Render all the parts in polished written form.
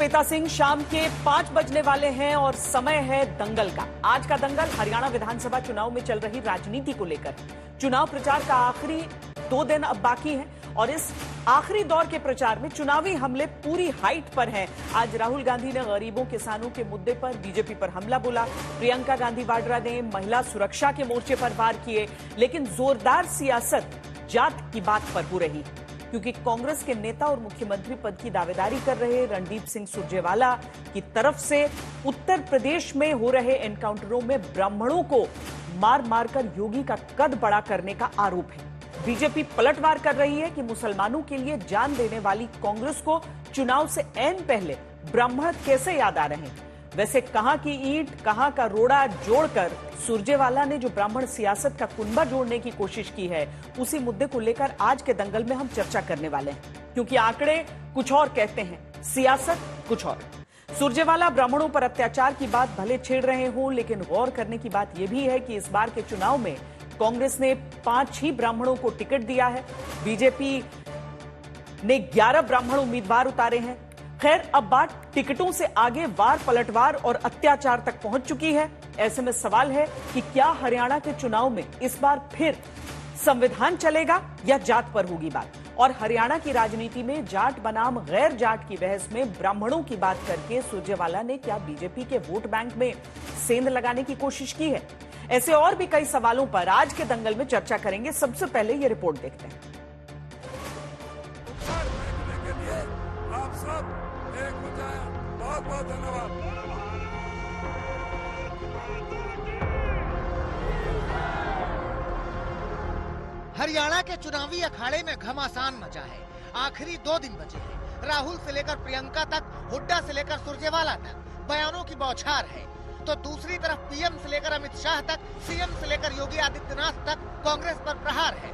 श्वेता सिंह, शाम के 5 बजने वाले हैं और समय है दंगल का। आज का दंगल हरियाणा विधानसभा चुनाव में चल रही राजनीति को लेकर। चुनाव प्रचार का आखिरी 2 दिन अब बाकी हैं और इस आखिरी दौर के प्रचार में चुनावी हमले पूरी हाइट पर हैं। आज राहुल गांधी ने गरीबों किसानों के मुद्दे पर बीजेपी पर हमला बोला। प्रियंका गांधी वाड्रा ने महिला सुरक्षा के मोर्चे पर वार किए, लेकिन जोरदार सियासत जात की बात पर हो रही, क्योंकि कांग्रेस के नेता और मुख्यमंत्री पद की दावेदारी कर रहे रणदीप सिंह सुरजेवाला की तरफ से उत्तर प्रदेश में हो रहे एनकाउंटरों में ब्राह्मणों को मार मारकर योगी का कद बड़ा करने का आरोप है। बीजेपी पलटवार कर रही है कि मुसलमानों के लिए जान देने वाली कांग्रेस को चुनाव से ऐन पहले ब्राह्मण कैसे याद आ रहे हैं। वैसे कहां की ईंट कहां का रोड़ा जोड़कर सुरजेवाला ने जो ब्राह्मण सियासत का कुनबा जोड़ने की कोशिश की है, उसी मुद्दे को लेकर आज के दंगल में हम चर्चा करने वाले हैं, क्योंकि आंकड़े कुछ और कहते हैं, सियासत कुछ और। सुरजेवाला ब्राह्मणों पर अत्याचार की बात भले छेड़ रहे हों, लेकिन गौर करने की बात यह भी है कि इस बार के चुनाव में कांग्रेस ने 5 ही ब्राह्मणों को टिकट दिया है। बीजेपी ने 11 ब्राह्मण उम्मीदवार उतारे हैं। खैर, अब बात टिकटों से आगे वार पलटवार और अत्याचार तक पहुंच चुकी है। ऐसे में सवाल है कि क्या हरियाणा के चुनाव में इस बार फिर संविधान चलेगा या जात पर होगी बात। और हरियाणा की राजनीति में जाट बनाम गैर जाट की बहस में ब्राह्मणों की बात करके सुरजेवाला ने क्या बीजेपी के वोट बैंक में सेंध लगाने की कोशिश की है। ऐसे और भी कई सवालों पर आज के दंगल में चर्चा करेंगे। सबसे पहले ये रिपोर्ट देखते हैं। आप सब एक बजाया, बहुत बहुत धन्यवाद। हरियाणा के चुनावी अखाड़े में घमासान मचा है। आखिरी 2 दिन बचे हैं। राहुल से लेकर प्रियंका तक, हुड्डा से लेकर सुरजेवाला तक बयानों की बौछार है, तो दूसरी तरफ पीएम से लेकर अमित शाह तक, सीएम से लेकर योगी आदित्यनाथ तक कांग्रेस पर प्रहार है।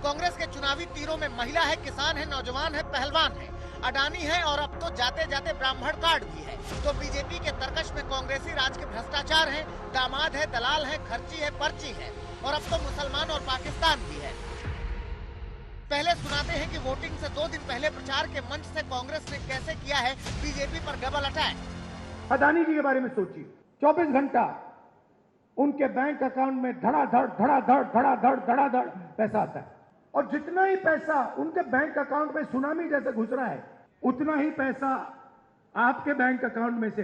कांग्रेस के चुनावी तीरों में महिला है, किसान है, नौजवान है, पहलवान है, अडानी है और अब तो जाते जाते ब्राह्मण कार्ड भी है। तो बीजेपी के तर्कश में कांग्रेसी राज के भ्रष्टाचार है, दामाद है, दलाल है, खर्ची है, पर्ची है और अब तो मुसलमान और पाकिस्तान भी है। पहले सुनाते हैं कि वोटिंग से 2 दिन पहले प्रचार के मंच से कांग्रेस ने कैसे किया है बीजेपी पर डबल अटैक। अडानी जी के बारे में सोचिए, 24 घंटा उनके बैंक अकाउंट में धड़ाधड़ पैसा आता है और जितना ही पैसा उनके बैंक अकाउंट में सुनामी जैसे घुस रहा है, उतना ही पैसा आपके बैंक अकाउंट में से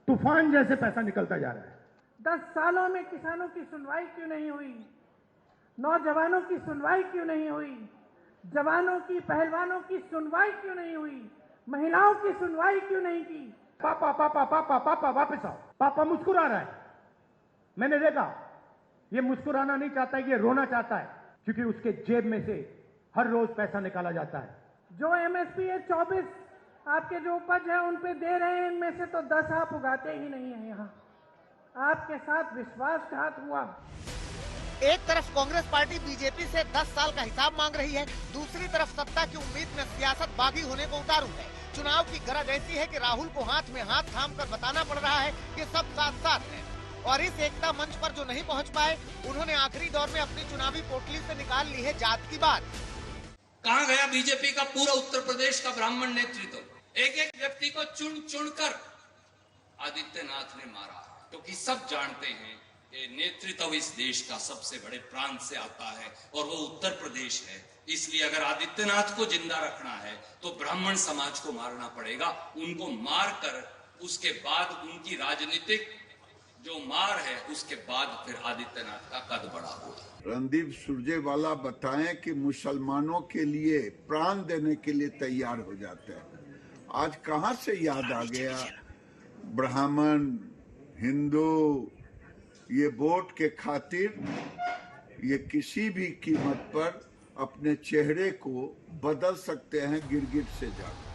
तूफान जैसे पैसा निकलता जा रहा है। 10 सालों में किसानों की सुनवाई क्यों नहीं हुई? नौजवानों की सुनवाई क्यों नहीं हुई? जवानों की, पहलवानों की सुनवाई क्यों नहीं हुई? महिलाओं की सुनवाई क्यों नहीं की? पापा पापा पापा पापा वापस आओ। पापा मुस्कुरा रहा है, मैंने देखा। ये मुस्कुराना नहीं चाहता, ये रोना चाहता है, क्योंकि उसके जेब में से हर रोज पैसा निकाला जाता है। जो एमएसपी है 24 आपके जो उपज है उन पे दे रहे हैं, इनमें से तो 10 आप उगाते ही नहीं है। यहाँ आपके साथ विश्वासघात हुआ। एक तरफ कांग्रेस पार्टी बीजेपी से 10 साल का हिसाब मांग रही है, दूसरी तरफ सत्ता की उम्मीद में सियासत बागी होने को उतारू है। चुनाव की गरज ऐसी है कि राहुल को हाथ में हाथ थाम कर बताना पड़ रहा है कि सब साथ साथ है। और इस एकता मंच पर जो नहीं पहुंच पाए, उन्होंने आखिरी दौर में अपनी चुनावी पोटली से निकाल ली है जात की बात। कहां गया बीजेपी का पूरा उत्तर प्रदेश का ब्राह्मण नेतृत्व? एक एक व्यक्ति को चुन चुन कर आदित्यनाथ ने मारा, क्योंकि सब जानते हैं ये नेतृत्व इस देश का सबसे बड़े प्रांत से आता है और वो उत्तर प्रदेश है। इसलिए अगर आदित्यनाथ को जिंदा रखना है तो ब्राह्मण समाज को मारना पड़ेगा। उनको मार कर उसके बाद उनकी राजनीतिक जो मार है, उसके बाद फिर आदित्यनाथ का कद बड़ा होगा। रणदीप सुरजेवाला बताएं कि मुसलमानों के लिए प्राण देने के लिए तैयार हो जाते हैं। आज कहां से याद आ गया ब्राह्मण, हिंदू, ये वोट के खातिर ये किसी भी कीमत पर अपने चेहरे को बदल सकते हैं गिरगिट से जाकर।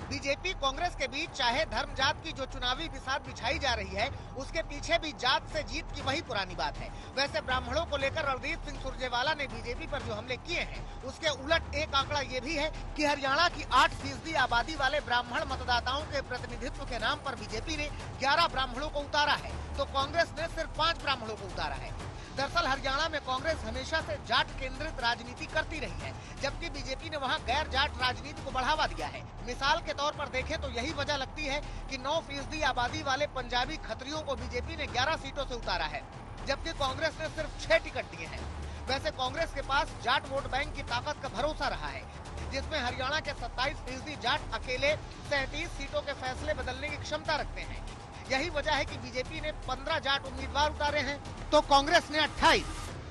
बीजेपी कांग्रेस के बीच चाहे धर्म जात की जो चुनावी बिसात बिछाई जा रही है, उसके पीछे भी जात से जीत की वही पुरानी बात है। वैसे ब्राह्मणों को लेकर रणदीप सिंह सुरजेवाला ने बीजेपी पर जो हमले किए हैं, उसके उलट एक आंकड़ा ये भी है कि हरियाणा की 8% आबादी वाले ब्राह्मण मतदाताओं के प्रतिनिधित्व के नाम पर बीजेपी ने 11 ब्राह्मणों को उतारा है, तो कांग्रेस ने सिर्फ 5 ब्राह्मणों को उतारा है। दरअसल हरियाणा में कांग्रेस हमेशा से जाट केंद्रित राजनीति करती रही है, जबकि बीजेपी ने वहां गैर जाट राजनीति को बढ़ावा दिया है। मिसाल के तौर पर देखें तो यही वजह लगती है कि 9% आबादी वाले पंजाबी खत्रियों को बीजेपी ने 11 सीटों से उतारा है, जबकि कांग्रेस ने सिर्फ 6 टिकट दिए हैं। वैसे कांग्रेस के पास जाट वोट बैंक की ताकत का भरोसा रहा है, जिसमें हरियाणा के 27% जाट अकेले 37 सीटों के फैसले बदलने की क्षमता रखते हैं। यही वजह है कि बीजेपी ने 15 जाट उम्मीदवार उतारे हैं तो कांग्रेस ने 28।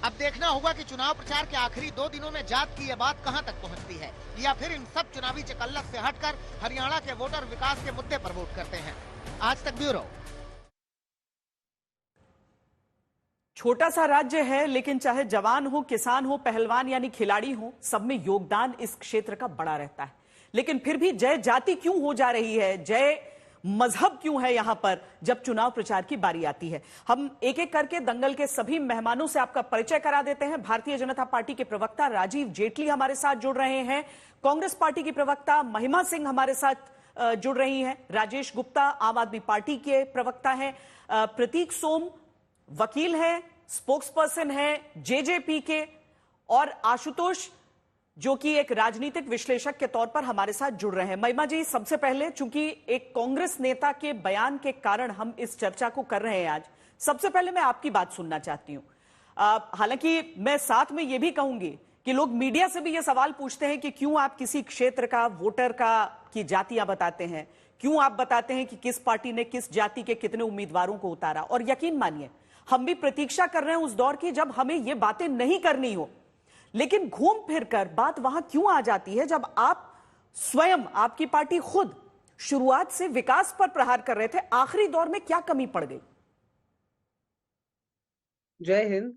अब देखना होगा कि चुनाव प्रचार के आखिरी 2 दिनों में जात की यह बात कहां तक पहुंचती है, या फिर इन सब चुनावी चकल्लत से हटकर हरियाणा के वोटर विकास के मुद्दे पर वोट करते हैं। आज तक ब्यूरो। छोटा सा राज्य है, लेकिन चाहे जवान हो, किसान हो, पहलवान यानी खिलाड़ी हो, सब में योगदान इस क्षेत्र का बड़ा रहता है। लेकिन फिर भी जय जाति क्यों हो जा रही है, जय मजहब क्यों है यहां पर जब चुनाव प्रचार की बारी आती है? हम एक एक करके दंगल के सभी मेहमानों से आपका परिचय करा देते हैं। भारतीय जनता पार्टी के प्रवक्ता राजीव जेटली हमारे साथ जुड़ रहे हैं, कांग्रेस पार्टी की प्रवक्ता महिमा सिंह हमारे साथ जुड़ रही हैं, राजेश गुप्ता आम आदमी पार्टी के प्रवक्ता हैं, प्रतीक सोम वकील हैं, स्पोक्सपर्सन हैं जेजेपी के, और आशुतोष जो कि एक राजनीतिक विश्लेषक के तौर पर हमारे साथ जुड़ रहे हैं। महिमा जी, सबसे पहले चूंकि एक कांग्रेस नेता के बयान के कारण हम इस चर्चा को कर रहे हैं आज, सबसे पहले मैं आपकी बात सुनना चाहती हूं। हालांकि मैं साथ में यह भी कहूंगी कि लोग मीडिया से भी यह सवाल पूछते हैं कि क्यों आप किसी क्षेत्र का वोटर की जातियां बताते हैं, क्यों आप बताते हैं कि किस पार्टी ने किस जाति के कितने उम्मीदवारों को उतारा। और यकीन मानिए हम भी प्रतीक्षा कर रहे हैं उस दौर की जब हमें ये बातें नहीं करनी हो, लेकिन घूम फिर कर बात वहां क्यों आ जाती है जब आप स्वयं, आपकी पार्टी खुद शुरुआत से विकास पर प्रहार कर रहे थे। आखिरी दौर में क्या कमी पड़ गई? जय हिंद।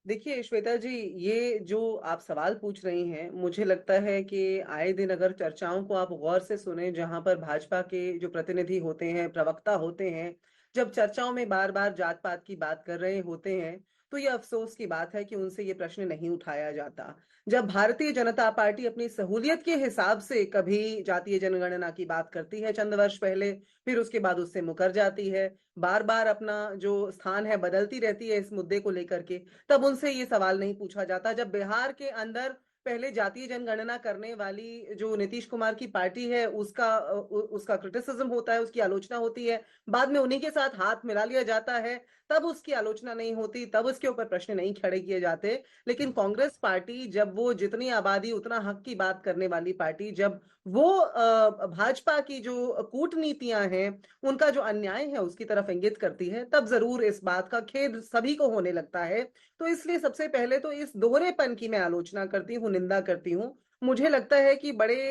देखिए श्वेता जी, ये जो आप सवाल पूछ रही हैं, मुझे लगता है कि आए दिन अगर चर्चाओं को आप गौर से सुने, जहां पर भाजपा के जो प्रतिनिधि होते हैं, प्रवक्ता होते हैं, जब चर्चाओं में बार बार जात पात की बात कर रहे होते हैं, तो ये अफसोस की बात है कि उनसे ये प्रश्न नहीं उठाया जाता। जब भारतीय जनता पार्टी अपनी सहूलियत के हिसाब से कभी जातीय जनगणना की बात करती है चंद वर्ष पहले, फिर उसके बाद उससे मुकर जाती है, बार बार अपना जो स्थान है बदलती रहती है इस मुद्दे को लेकर के, तब उनसे ये सवाल नहीं पूछा जाता। जब बिहार के अंदर पहले जातीय जनगणना करने वाली जो नीतीश कुमार की पार्टी है उसका क्रिटिसिज्म होता है, उसकी आलोचना होती है, बाद में उन्हीं के साथ हाथ मिला लिया जाता है, तब उसकी आलोचना नहीं होती, तब उसके ऊपर प्रश्न नहीं खड़े किए जाते। लेकिन कांग्रेस पार्टी, जब वो जितनी आबादी उतना हक की बात करने वाली पार्टी, जब वो भाजपा की जो कूटनीतियां हैं, उनका जो अन्याय है उसकी तरफ इंगित करती है, तब जरूर इस बात का खेद सभी को होने लगता है। तो इसलिए सबसे पहले तो इस दोहरेपन की मैं आलोचना करती हूँ, निंदा करती हूँ। मुझे लगता है कि बड़े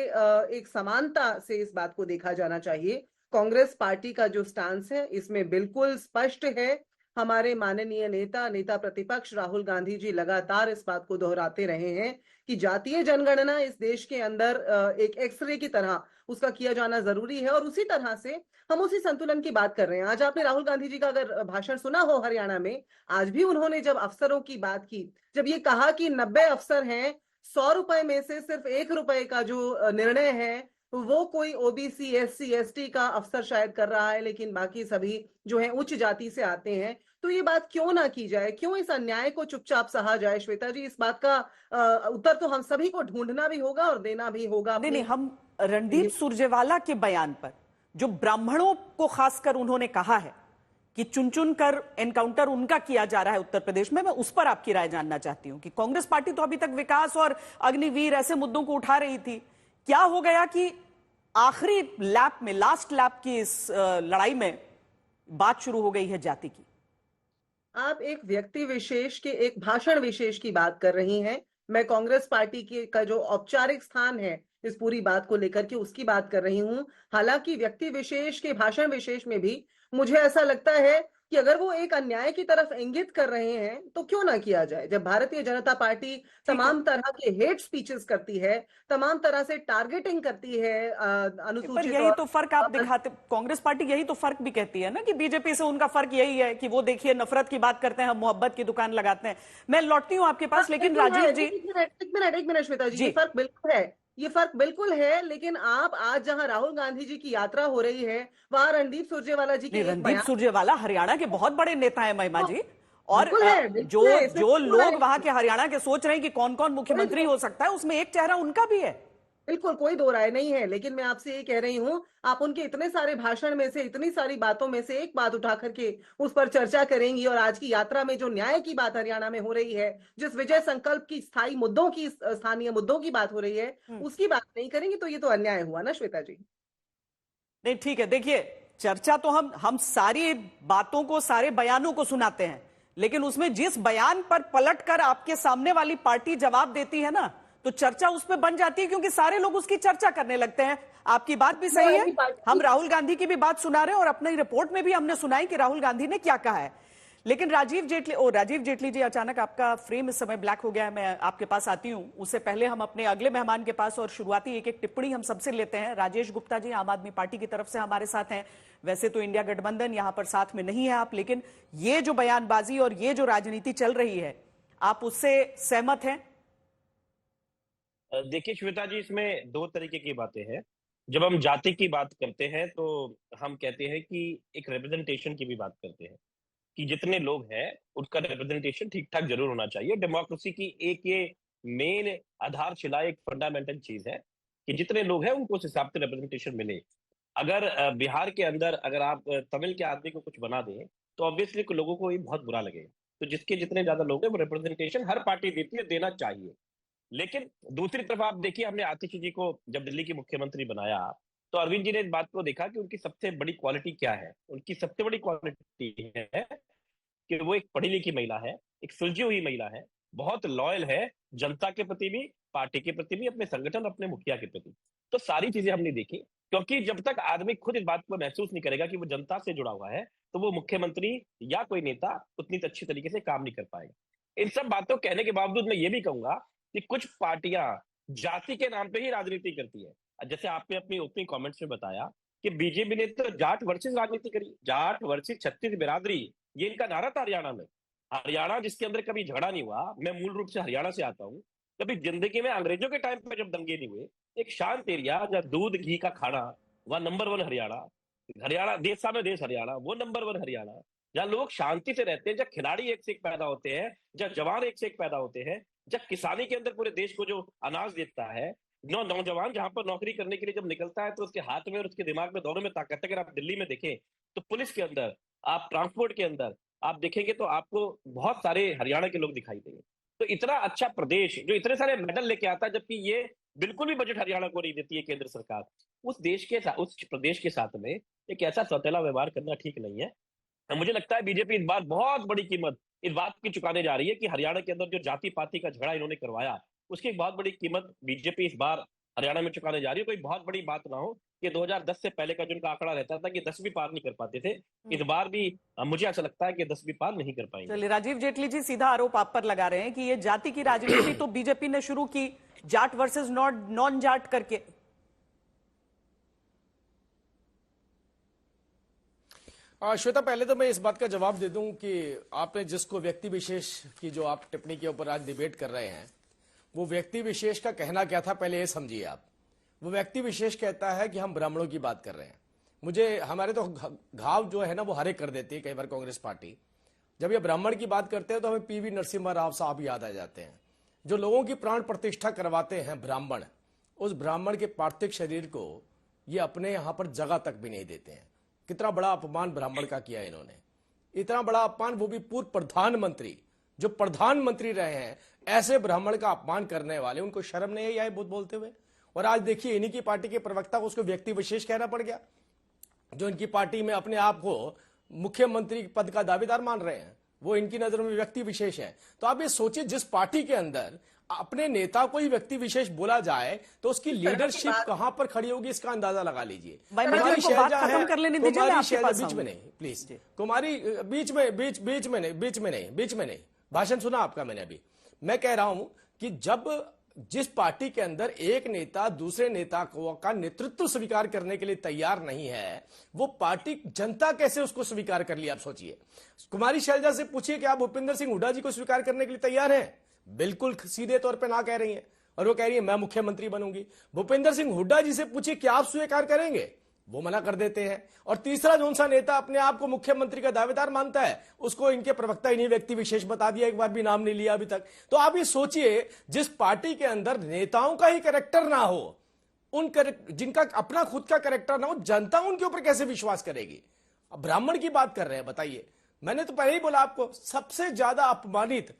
एक समानता से इस बात को देखा जाना चाहिए। कांग्रेस पार्टी का जो स्टांस है इसमें बिल्कुल स्पष्ट है। हमारे माननीय नेता प्रतिपक्ष राहुल गांधी जी लगातार इस बात को दोहराते रहे हैं कि जातीय जनगणना इस देश के अंदर एक एक्सरे की तरह उसका किया जाना जरूरी है, और उसी तरह से हम उसी संतुलन की बात कर रहे हैं। आज आपने राहुल गांधी जी का अगर भाषण सुना हो हरियाणा में, आज भी उन्होंने जब अफसरों की बात की, जब ये कहा कि 90 अफसर हैं, 100 रुपए में से सिर्फ 1 रुपए का जो निर्णय है वो कोई ओबीसी, एससी, एसटी का अफसर शायद कर रहा है, लेकिन बाकी सभी जो है उच्च जाति से आते हैं, तो ये बात क्यों ना की जाए, क्यों इस अन्याय को चुपचाप सहा जाए? श्वेता जी, इस बात का उत्तर तो हम सभी को ढूंढना भी होगा और देना भी होगा। नहीं, हम रणदीप सुरजेवाला के बयान पर, जो ब्राह्मणों को खासकर उन्होंने कहा है कि चुन चुन कर एनकाउंटर उनका किया जा रहा है उत्तर प्रदेश में, मैं उस पर आपकी राय जानना चाहती हूं कि कांग्रेस पार्टी तो अभी तक विकास और अग्निवीर ऐसे मुद्दों को उठा रही थी, क्या हो गया कि आखिरी लैप में, लास्ट लैप की इस लड़ाई में बात शुरू हो गई है जाति की? आप एक व्यक्ति विशेष के एक भाषण विशेष की बात कर रही हैं। मैं कांग्रेस पार्टी का जो औपचारिक स्थान है इस पूरी बात को लेकर के उसकी बात कर रही हूं। हालांकि व्यक्ति विशेष के भाषण विशेष में भी मुझे ऐसा लगता है कि अगर वो एक अन्याय की तरफ इंगित कर रहे हैं तो क्यों ना किया जाए। जब भारतीय जनता पार्टी तमाम तरह के हेट स्पीचेस करती है, तमाम तरह से टारगेटिंग करती है अनुसूचित, यही तो फर्क आप दिखाते, कांग्रेस पार्टी यही तो फर्क भी कहती है ना कि बीजेपी से उनका फर्क यही है कि वो देखिए नफरत की बात करते हैं, हम मोहब्बत की दुकान लगाते हैं। मैं लौटती हूँ आपके पास, लेकिन राजीव जी, एक मिनट श्वेता जी, ये फर्क बिल्कुल है, ये फर्क बिल्कुल है। लेकिन आप आज जहां राहुल गांधी जी की यात्रा हो रही है, वहां रणदीप सुरजेवाला जी की, रणदीप सुरजेवाला हरियाणा के बहुत बड़े नेता है महिमा जी, और बिल्कुल है, बिल्कुल जो है, इसमें जो बिल्कुल लोग है। वहां के हरियाणा के सोच रहे हैं कि कौन कौन मुख्यमंत्री हो सकता है, उसमें एक चेहरा उनका भी है। बिल्कुल कोई दो राय नहीं है, लेकिन मैं आपसे ये कह रही हूं, आप उनके इतने सारे भाषण में से, इतनी सारी बातों में से एक बात उठा करके उस पर चर्चा करेंगी, और आज की यात्रा में जो न्याय की बात हरियाणा में हो रही है, जिस विजय संकल्प की स्थायी मुद्दों की, स्थानीय मुद्दों की बात हो रही है, उसकी बात नहीं करेंगी, तो ये तो अन्याय हुआ ना श्वेता जी। नहीं ठीक है, देखिए चर्चा तो हम सारी बातों को, सारे बयानों को सुनाते हैं, लेकिन उसमें जिस बयान पर पलटकर आपके सामने वाली पार्टी जवाब देती है ना, तो चर्चा उस पर बन जाती है, क्योंकि सारे लोग उसकी चर्चा करने लगते हैं। आपकी बात भी सही है, हम राहुल गांधी की भी बात सुना रहे हैं और अपनी रिपोर्ट में भी हमने सुनाई कि राहुल गांधी ने क्या कहा है। लेकिन राजीव जेटली जी, अचानक आपका फ्रेम इस समय ब्लैक हो गया है, मैं आपके पास आती हूं। उससे पहले हम अपने अगले मेहमान के पास, और शुरुआती एक एक टिप्पणी हम सबसे लेते हैं। राजेश गुप्ता जी आम आदमी पार्टी की तरफ से हमारे साथ हैं। वैसे तो इंडिया गठबंधन यहां पर साथ में नहीं है आप, लेकिन ये जो बयानबाजी और ये जो राजनीति चल रही है, आप उससे सहमत हैं? देखिए श्वेता जी, इसमें दो तरीके की बातें हैं। जब हम जाति की बात करते हैं तो हम कहते हैं कि एक रिप्रेजेंटेशन की भी बात करते हैं कि जितने लोग हैं उनका रिप्रेजेंटेशन ठीक ठाक जरूर होना चाहिए। डेमोक्रेसी की एक ये मेन आधारशिला, एक फंडामेंटल चीज है कि जितने लोग हैं उनको उस हिसाब से रिप्रेजेंटेशन मिले। अगर बिहार के अंदर अगर आप तमिल के आदमी को कुछ बना दें तो ऑब्वियसली लोगों को ये बहुत बुरा लगेगा। तो जिसके जितने ज्यादा लोग हैं वो रिप्रेजेंटेशन हर पार्टी देती है, देना चाहिए। लेकिन दूसरी तरफ आप देखिए, हमने आतिश जी को जब दिल्ली की मुख्यमंत्री बनाया तो अरविंद जी ने इस बात को देखा कि उनकी सबसे बड़ी क्वालिटी क्या है। उनकी सबसे बड़ी क्वालिटी है कि वो एक पढ़ी लिखी महिला है, एक सुलझी हुई महिला है, बहुत लॉयल है जनता के प्रति भी, पार्टी के प्रति भी, अपने संगठन, अपने मुखिया के प्रति। तो सारी चीजें हमने देखी, क्योंकि जब तक आदमी खुद इस बात को महसूस नहीं करेगा कि वो जनता से जुड़ा हुआ है, तो वो मुख्यमंत्री या कोई नेता उतनी अच्छी तरीके से काम नहीं कर पाएगा। इन सब बातों कहने के बावजूद मैं ये भी कहूंगा कि कुछ पार्टियां जाति के नाम पे ही राजनीति करती है। जैसे आपने अपनी ओपनिंग कमेंट्स में बताया कि बीजेपी ने तो जाट वर्सेस राजनीति करी, जाट वर्सेस छत्तीस बिरादरी, ये इनका नारा था हरियाणा में। हरियाणा जिसके अंदर कभी झगड़ा नहीं हुआ, मैं मूल रूप से हरियाणा से आता हूँ, कभी जिंदगी में अंग्रेजों के टाइम पे जब दंगे नहीं हुए, एक शांत एरिया जहाँ दूध घी का खाना, वह नंबर 1 हरियाणा। हरियाणा देश सा में देश हरियाणा, वो नंबर 1 हरियाणा। जहाँ लोग शांति से रहते हैं, जहाँ खिलाड़ी एक से एक पैदा होते हैं, जहाँ जवान एक से एक पैदा होते हैं, जब किसानी के अंदर पूरे देश को जो अनाज देता है, नौजवान जहां पर नौकरी करने के लिए जब निकलता है तो उसके हाथ में और उसके दिमाग में दोनों में ताकत है। अगर आप दिल्ली में देखें तो पुलिस के अंदर, आप ट्रांसपोर्ट के अंदर आप देखेंगे तो आपको बहुत सारे हरियाणा के लोग दिखाई देंगे। तो इतना अच्छा प्रदेश जो इतने सारे मेडल लेके आता है, जबकि ये बिल्कुल भी बजट हरियाणा को नहीं देती है केंद्र सरकार, उस देश के साथ, उस प्रदेश के साथ में एक ऐसा सौतेला व्यवहार करना ठीक नहीं है। मुझे लगता है बीजेपी इस बार बहुत बड़ी कीमत इस बात की चुकाने जा रही है कि हरियाणा के अंदर जो जाति पाति का झगड़ा इन्होंने करवाया, उसकी एक बहुत बड़ी कीमत बीजेपी इस बार हरियाणा में चुकाने जा रही है। कोई बहुत बड़ी बात ना हो कि 2010 से पहले का जो उनका आंकड़ा रहता था कि 10 भी पार नहीं कर पाते थे, इस बार भी मुझे ऐसा लगता है कि 10 भी पार नहीं कर पाएंगे। चलिए, राजीव जेटली जी सीधा आरोप आप पर लगा रहे हैं कि ये जाति की राजनीति तो बीजेपी ने शुरू की, जाट वर्सेस नॉन जाट करके। श्वेता, पहले तो मैं इस बात का जवाब दे दूं कि आपने जिसको व्यक्ति विशेष की जो आप टिप्पणी के ऊपर आज डिबेट कर रहे हैं, वो व्यक्ति विशेष का कहना क्या था पहले ये समझिए आप। वो व्यक्ति विशेष कहता है कि हम ब्राह्मणों की बात कर रहे हैं। मुझे हमारे तो घाव जो है ना वो हरे कर देती है कई बार कांग्रेस पार्टी। जब ये ब्राह्मण की बात करते हैं तो हमें पीवी नरसिम्हा राव साहब याद आ जाते हैं, जो लोगों की प्राण प्रतिष्ठा करवाते हैं ब्राह्मण। उस ब्राह्मण के पार्थिव शरीर को ये अपने यहां पर जगह तक भी नहीं देते हैं। कितना बड़ा अपमान ब्राह्मण का किया इन्होंने, इतना बड़ा अपमान, वो भी पूर्व प्रधानमंत्री, जो प्रधानमंत्री रहे हैं, ऐसे ब्राह्मण का अपमान करने वाले, उनको शर्म नहीं आई बोलते हुए। और आज देखिए इन्हीं की पार्टी के प्रवक्ता को उसको व्यक्ति विशेष कहना पड़ गया, जो इनकी पार्टी में अपने आप को मुख्यमंत्री पद का दावेदार मान रहे हैं, वो इनकी नजर में व्यक्ति विशेष है। तो आप ये सोचिए, जिस पार्टी के अंदर अपने नेता को ही व्यक्ति विशेष बोला जाए तो उसकी लीडरशिप कहां पर खड़ी होगी, इसका अंदाजा लगा लीजिए। कुमारी शैलजा है, बीच में नहीं प्लीज, कुमारी बीच में नहीं, भाषण सुना आपका मैंने अभी। मैं कह रहा हूं कि जब जिस पार्टी के अंदर एक नेता दूसरे नेता का नेतृत्व स्वीकार करने के लिए तैयार नहीं है, वो पार्टी, जनता कैसे उसको स्वीकार कर लिया। आप सोचिए, कुमारी शैलजा से पूछिए कि आप भूपेंद्र सिंह हुड्डा जी को स्वीकार करने के लिए तैयार हैं? बिल्कुल सीधे तौर पे ना कह रही हैं, और वो कह रही है मैं मुख्यमंत्री बनूंगी। भूपेंद्र सिंह हुड्डा जी से पूछिए क्या आप स्वीकार करेंगे? वो मना कर देते हैं। और तीसरा जो सा नेता अपने आप को मुख्यमंत्री का दावेदार मानता है, उसको इनके प्रवक्ता इन्हीं व्यक्ति विशेष बता दिया, एक बार भी नाम नहीं लिया अभी तक। तो आप ये सोचिए, जिस पार्टी के अंदर नेताओं का ही कैरेक्टर ना हो, जिनका अपना खुद का कैरेक्टर ना हो, जनता उनके ऊपर कैसे विश्वास करेगी? अब ब्राह्मण की बात कर रहे हैं, बताइए। मैंने तो पहले ही बोला आपको, सबसे ज्यादा अपमानित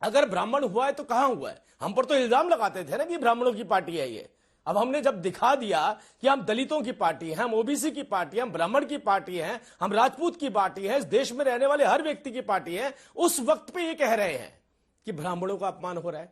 अगर ब्राह्मण हुआ है तो कहां हुआ है? हम पर तो इल्जाम लगाते थे ना कि ब्राह्मणों की पार्टी है ये। अब हमने जब दिखा दिया कि हम दलितों की पार्टी है, हम ओबीसी की पार्टी है, हम ब्राह्मण की पार्टी है, हम राजपूत की पार्टी है, इस देश में रहने वाले हर व्यक्ति की पार्टी है, उस वक्त पे ये कह रहे हैं कि ब्राह्मणों का अपमान हो रहा है।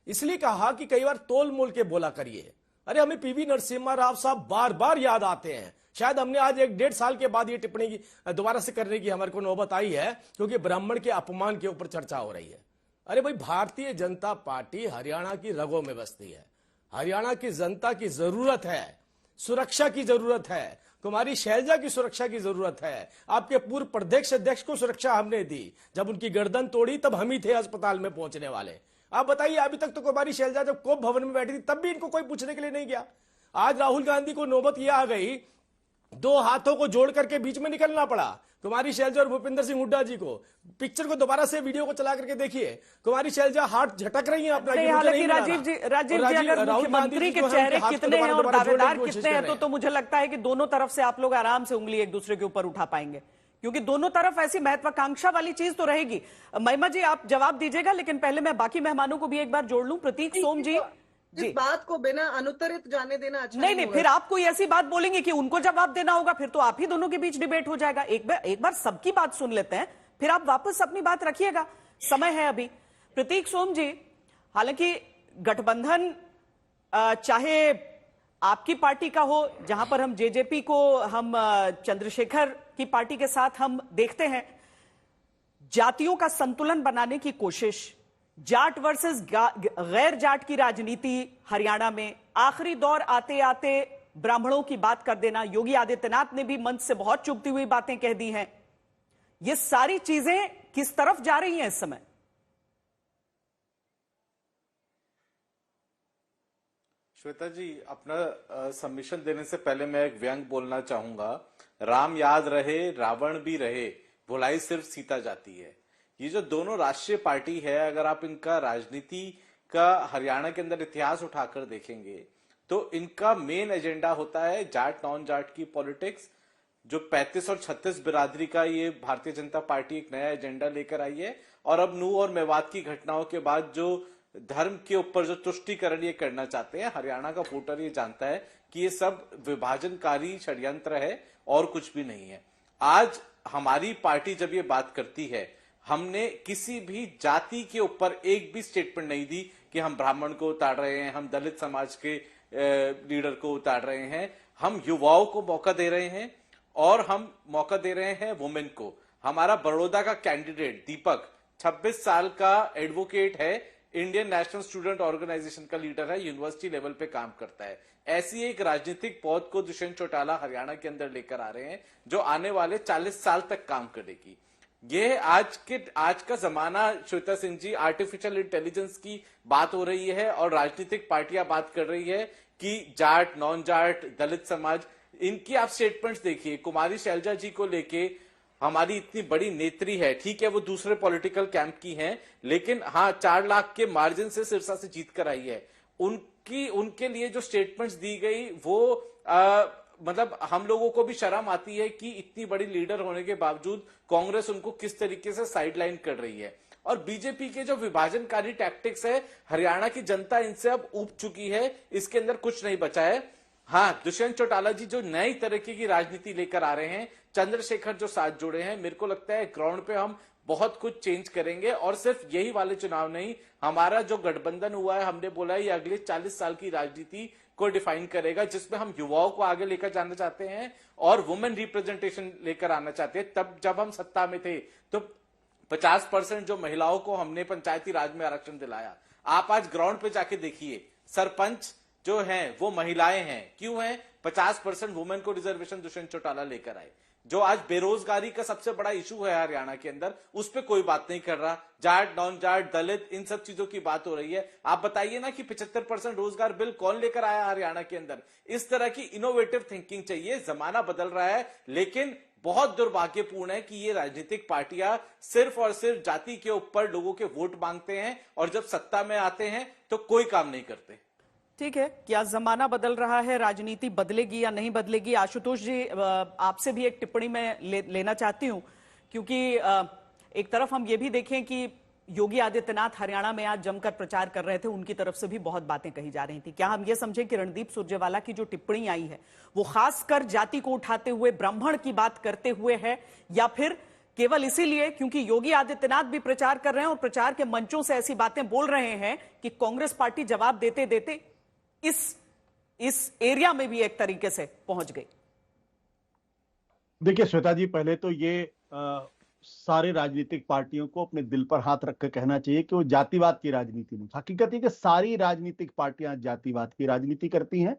इसलिए कहा कि कई बार तोल मोल के बोला करिए। अरे हमें पीवी नरसिम्हा राव साहब बार बार याद आते हैं। शायद हमने आज 1-1.5 साल के बाद ये टिप्पणी की दोबारा से करने की हमारे को नौबत आई है, क्योंकि ब्राह्मण के अपमान के ऊपर चर्चा हो रही है। अरे भाई, भारतीय जनता पार्टी हरियाणा की रगों में बसती है। हरियाणा की जनता की जरूरत है, सुरक्षा की जरूरत है, कुमारी शैलजा की सुरक्षा की जरूरत है। आपके पूर्व प्रदेश अध्यक्ष को सुरक्षा हमने दी, जब उनकी गर्दन तोड़ी तब हम ही थे अस्पताल में पहुंचने वाले। आप बताइए, अभी तक तो कुमारी शैलजा जब कोप भवन में बैठी थी तब भी इनको कोई पूछने के लिए नहीं गया। आज राहुल गांधी को नौबत यह आ गई, 2 हाथों को जोड़ करके बीच में निकलना पड़ा कुमारी शैलजा और भूपेंद्र सिंह हुड्डा जी को। पिक्चर को दोबारा से वीडियो को चला करके देखिए, कुमारी शैलजा हाथ झटक रही हैं अपना। हालांकि राजीव जी अगर मुख्यमंत्री के चेहरे कितने हैं और दावेदार कितने हैं, तो मुझे लगता है कि दोनों तरफ से आप लोग आराम से उंगली एक दूसरे के ऊपर उठा पाएंगे, क्योंकि दोनों तरफ ऐसी महत्वाकांक्षा वाली चीज तो रहेगी। महिमा जी, आप जवाब दीजिएगा, लेकिन पहले मैं बाकी मेहमानों को भी एक बार जोड़ लूं। प्रतीक सोम जी, इस बात को बिना अनुत्तरित जाने देना अच्छा नहीं, फिर आप कोई ऐसी बात बोलेंगे कि उनको जवाब देना होगा, फिर तो आप ही दोनों के बीच डिबेट हो जाएगा। एक बार सबकी बात सुन लेते हैं, फिर आप वापस अपनी बात रखिएगा, समय है अभी। प्रतीक सोम जी, हालांकि गठबंधन चाहे आपकी पार्टी का हो, जहां पर हम जेजेपी को, हम चंद्रशेखर की पार्टी के साथ हम देखते हैं जातियों का संतुलन बनाने की कोशिश, जाट वर्सेस गैर जाट की राजनीति हरियाणा में, आखिरी दौर आते आते ब्राह्मणों की बात कर देना, योगी आदित्यनाथ ने भी मंच से बहुत चुभती हुई बातें कह दी हैं। ये सारी चीजें किस तरफ जा रही हैं इस समय? श्वेता जी, अपना सबमिशन देने से पहले मैं एक व्यंग बोलना चाहूंगा। राम याद रहे, रावण भी रहे, भुलाई सिर्फ सीता जाती है। ये जो दोनों राष्ट्रीय पार्टी है, अगर आप इनका राजनीति का हरियाणा के अंदर इतिहास उठाकर देखेंगे तो इनका मेन एजेंडा होता है जाट नॉन जाट की पॉलिटिक्स। जो 35 और 36 बिरादरी का ये भारतीय जनता पार्टी एक नया एजेंडा लेकर आई है, और अब नूह और मेवात की घटनाओं के बाद जो धर्म के ऊपर जो तुष्टीकरण ये करना चाहते हैं, हरियाणा का वोटर ये जानता है कि ये सब विभाजनकारी षड्यंत्र है और कुछ भी नहीं है। आज हमारी पार्टी जब ये बात करती है, हमने किसी भी जाति के ऊपर एक भी स्टेटमेंट नहीं दी कि हम ब्राह्मण को उतार रहे हैं, हम दलित समाज के लीडर को उतार रहे हैं। हम युवाओं को मौका दे रहे हैं और हम मौका दे रहे हैं वुमेन को। हमारा बड़ौदा का कैंडिडेट दीपक 26 साल का एडवोकेट है, इंडियन नेशनल स्टूडेंट ऑर्गेनाइजेशन का लीडर है, यूनिवर्सिटी लेवल पे काम करता है। ऐसी एक राजनीतिक पौध को दुष्यंत चौटाला हरियाणा के अंदर लेकर आ रहे हैं, जो आने वाले 40 साल तक काम करेगी। ये आज का जमाना, श्वेता सिंह जी, आर्टिफिशियल इंटेलिजेंस की बात हो रही है और राजनीतिक पार्टियां बात कर रही है कि जाट नॉन जाट दलित समाज, इनकी आप स्टेटमेंट्स देखिए। कुमारी शैलजा जी को लेके हमारी इतनी बड़ी नेत्री है, ठीक है वो दूसरे पॉलिटिकल कैंप की हैं, लेकिन हाँ 4 लाख के मार्जिन से सिरसा से जीत कर आई है। उनके लिए जो स्टेटमेंट्स दी गई वो मतलब हम लोगों को भी शर्म आती है कि इतनी बड़ी लीडर होने के बावजूद कांग्रेस उनको किस तरीके से साइडलाइन कर रही है। और बीजेपी के जो विभाजनकारी टैक्टिक्स है, हरियाणा की जनता इनसे अब ऊब चुकी है, इसके अंदर कुछ नहीं बचा है। हाँ, दुष्यंत चौटाला जी जो नई तरीके की राजनीति लेकर आ रहे हैं, चंद्रशेखर जो साथ जुड़े हैं, मेरे को लगता है ग्राउंड पे हम बहुत कुछ चेंज करेंगे। और सिर्फ यही वाले चुनाव नहीं, हमारा जो गठबंधन हुआ है, हमने बोला है ये अगले 40 साल की राजनीति को डिफाइन करेगा, जिसमें हम युवाओं को आगे लेकर जाना चाहते हैं और वुमेन रिप्रेजेंटेशन लेकर आना चाहते हैं। तब जब हम सत्ता में थे तो 50% जो महिलाओं को हमने पंचायती राज में आरक्षण दिलाया। आप आज ग्राउंड पे जाके देखिए, सरपंच जो हैं वो महिलाएं हैं। क्यों हैं? 50% वुमेन को रिजर्वेशन दुष्यंत चौटाला लेकर आए। जो आज बेरोजगारी का सबसे बड़ा इशू है हरियाणा के अंदर, उस पर कोई बात नहीं कर रहा। जाट, नॉन जाट, दलित, इन सब चीजों की बात हो रही है। आप बताइए ना कि 75% रोजगार बिल कौन लेकर आया हरियाणा के अंदर? इस तरह की इनोवेटिव थिंकिंग चाहिए। जमाना बदल रहा है, लेकिन बहुत दुर्भाग्यपूर्ण है कि ये राजनीतिक पार्टियां सिर्फ और सिर्फ जाति के ऊपर लोगों के वोट मांगते हैं और जब सत्ता में आते हैं तो कोई काम नहीं करते। ठीक है, क्या जमाना बदल रहा है, राजनीति बदलेगी या नहीं बदलेगी? आशुतोष जी, आपसे भी एक टिप्पणी मैं लेना चाहती हूं, क्योंकि एक तरफ हम ये भी देखें कि योगी आदित्यनाथ हरियाणा में आज जमकर प्रचार कर रहे थे, उनकी तरफ से भी बहुत बातें कही जा रही थी। क्या हम ये समझें कि रणदीप सुरजेवाला की जो टिप्पणी आई है वो खासकर जाति को उठाते हुए, ब्राह्मण की बात करते हुए है, या फिर केवल इसीलिए क्योंकि योगी आदित्यनाथ भी प्रचार कर रहे हैं और प्रचार के मंचों से ऐसी बातें बोल रहे हैं कि कांग्रेस पार्टी जवाब देते देते इस एरिया में भी एक तरीके से पहुंच गई? देखिए श्वेता जी, पहले तो ये सारे राजनीतिक पार्टियों को अपने दिल पर हाथ रख कर कहना चाहिए कि वो जातिवाद की राजनीति नहीं। हकीकत है कि सारी राजनीतिक पार्टियां जातिवाद की राजनीति करती हैं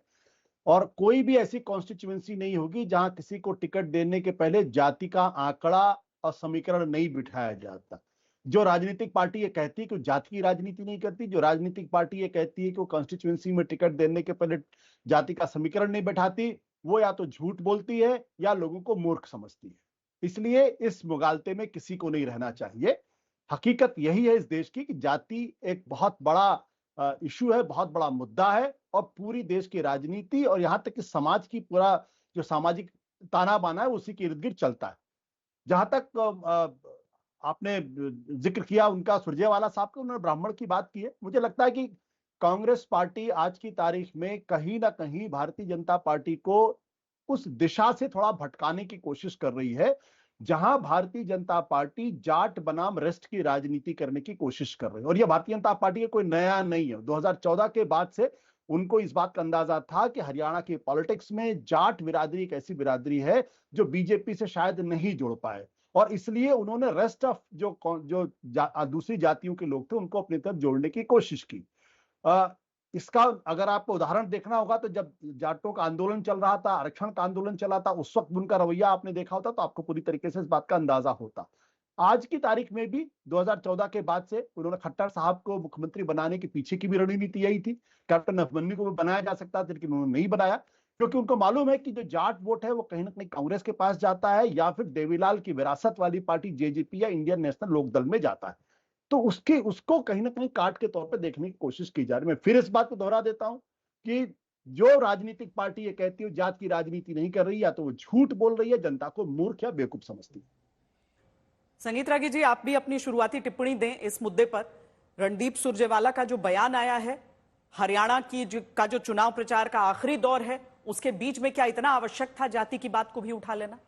और कोई भी ऐसी कॉन्स्टिट्यूएंसी नहीं होगी जहां किसी को टिकट देने के पहले जाति का आंकड़ा और समीकरण नहीं बिठाया जाता। जो राजनीतिक पार्टी ये कहती है कि वो जाति की राजनीति नहीं करती, जो राजनीतिक पार्टी ये कहती है कि वो कॉन्स्टिट्यूएंसी में टिकट देने के पहले जाति का समीकरण नहीं बैठाती, वो या तो झूठ बोलती है या लोगों को मूर्ख समझती है। इसलिए इस मुगालते में किसी को नहीं रहना चाहिए। हकीकत यही है इस देश की कि जाति एक बहुत बड़ा इशू है, बहुत बड़ा मुद्दा है और पूरी देश की राजनीति और यहां तक कि समाज की पूरा जो सामाजिक ताना बाना है उसी के इर्द गिर्द चलता है। जहां तक आपने जिक्र किया उनका, सुरजेवाला साहब का, उन्होंने ब्राह्मण की बात की है। मुझे लगता है कि कांग्रेस पार्टी आज की तारीख में कहीं ना कहीं भारतीय जनता पार्टी को उस दिशा से थोड़ा भटकाने की कोशिश कर रही है जहां भारतीय जनता पार्टी जाट बनाम रेस्ट की राजनीति करने की कोशिश कर रही है। और यह भारतीय जनता पार्टी का कोई नया नहीं है। 2014 के बाद से उनको इस बात का अंदाजा था कि हरियाणा की पॉलिटिक्स में जाट बिरादरी एक ऐसी बिरादरी है जो बीजेपी से शायद नहीं जुड़ पाए और इसलिए उन्होंने रेस्ट ऑफ जो दूसरी जातियों के लोग थे उनको अपनी तरफ जोड़ने की कोशिश की। इसका अगर आपको उदाहरण देखना होगा तो जब जाटों का आंदोलन चल रहा था, आरक्षण का आंदोलन चला था, उस वक्त उनका रवैया आपने देखा होता तो आपको पूरी तरीके से इस बात का अंदाजा होता। आज की तारीख में भी 2014 के बाद से उन्होंने खट्टर साहब को मुख्यमंत्री बनाने के पीछे की भी रणनीति यही थी। कैप्टन अभिमन्यु को भी बनाया जा सकता था लेकिन उन्होंने नहीं बनाया, क्योंकि उनको मालूम है कि जो जाट वोट है वो कहीं ना कहीं कांग्रेस के पास जाता है या फिर देवीलाल की विरासत वाली पार्टी जेजेपी या इंडियन नेशनल लोकदल में जाता है। तो उसको कहीं ना कहीं काट के तौर पे देखने की कोशिश की जा रही है। मैं फिर इस बात को दोहरा देता हूं कि जो राजनीतिक पार्टी ये कहती है जात की राजनीति नहीं कर रही, या तो वो झूठ बोल रही है, जनता को मूर्ख या बेवकूफ समझती है। संगीत रागी जी, आप भी अपनी शुरुआती टिप्पणी दें इस मुद्दे पर। रणदीप सुरजेवाला का जो बयान आया है, हरियाणा का जो चुनाव प्रचार का आखिरी दौर है, उसके बीच में क्या इतना आवश्यक था जाति की बात को भी उठा लेना?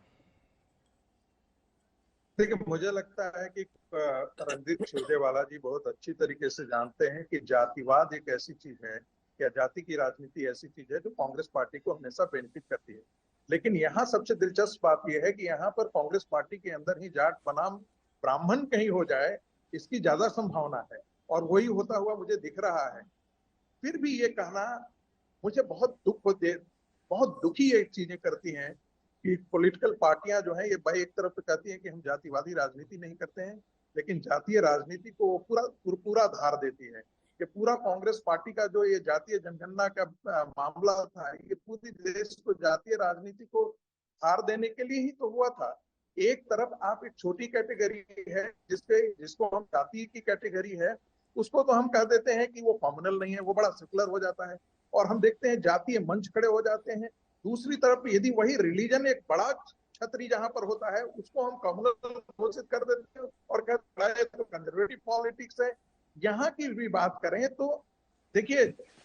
देखिए, मुझे लगता है कि रणदीप सुरजेवाला जी बहुत अच्छी तरीके से जानते हैं कि जातिवाद एक ऐसी चीज है या जाति की राजनीति ऐसी चीज है जो कांग्रेस पार्टी को हमेशा बेनिफिट करती है। लेकिन यहाँ सबसे दिलचस्प बात यह है कि यहाँ पर कांग्रेस पार्टी के अंदर ही जाट बनाम ब्राह्मण कहीं हो जाए, इसकी ज्यादा संभावना है और वही होता हुआ मुझे दिख रहा है। फिर भी ये कहना मुझे बहुत दुखी एक चीजें करती हैं कि पॉलिटिकल पार्टियां जो हैं ये भाई एक तरफ तो कहती हैं कि हम जातिवादी राजनीति नहीं करते हैं, लेकिन जातीय राजनीति को पूरा धार देती है। कि पूरा कांग्रेस पार्टी का जो ये जातीय जनगणना का मामला था, ये पूरी देश को जातीय राजनीति को धार देने के लिए ही तो हुआ था। एक तरफ आप एक छोटी कैटेगरी है जिसको हम जाति की कैटेगरी है, उसको तो हम कह देते हैं कि वो कॉमनल नहीं है, वो बड़ा सेकुलर हो जाता है और हम देखते हैं जातीय मंच खड़े हो जाते हैं। दूसरी तरफ यदि वही रिलीजन एक बड़ा छतरी जहां पर होता है उसको हम कम्युनल घोषित कर देते हैं और कहते हैं तो कंजर्वेटिव पॉलिटिक्स है। यहाँ की भी बात करें तो देखिए,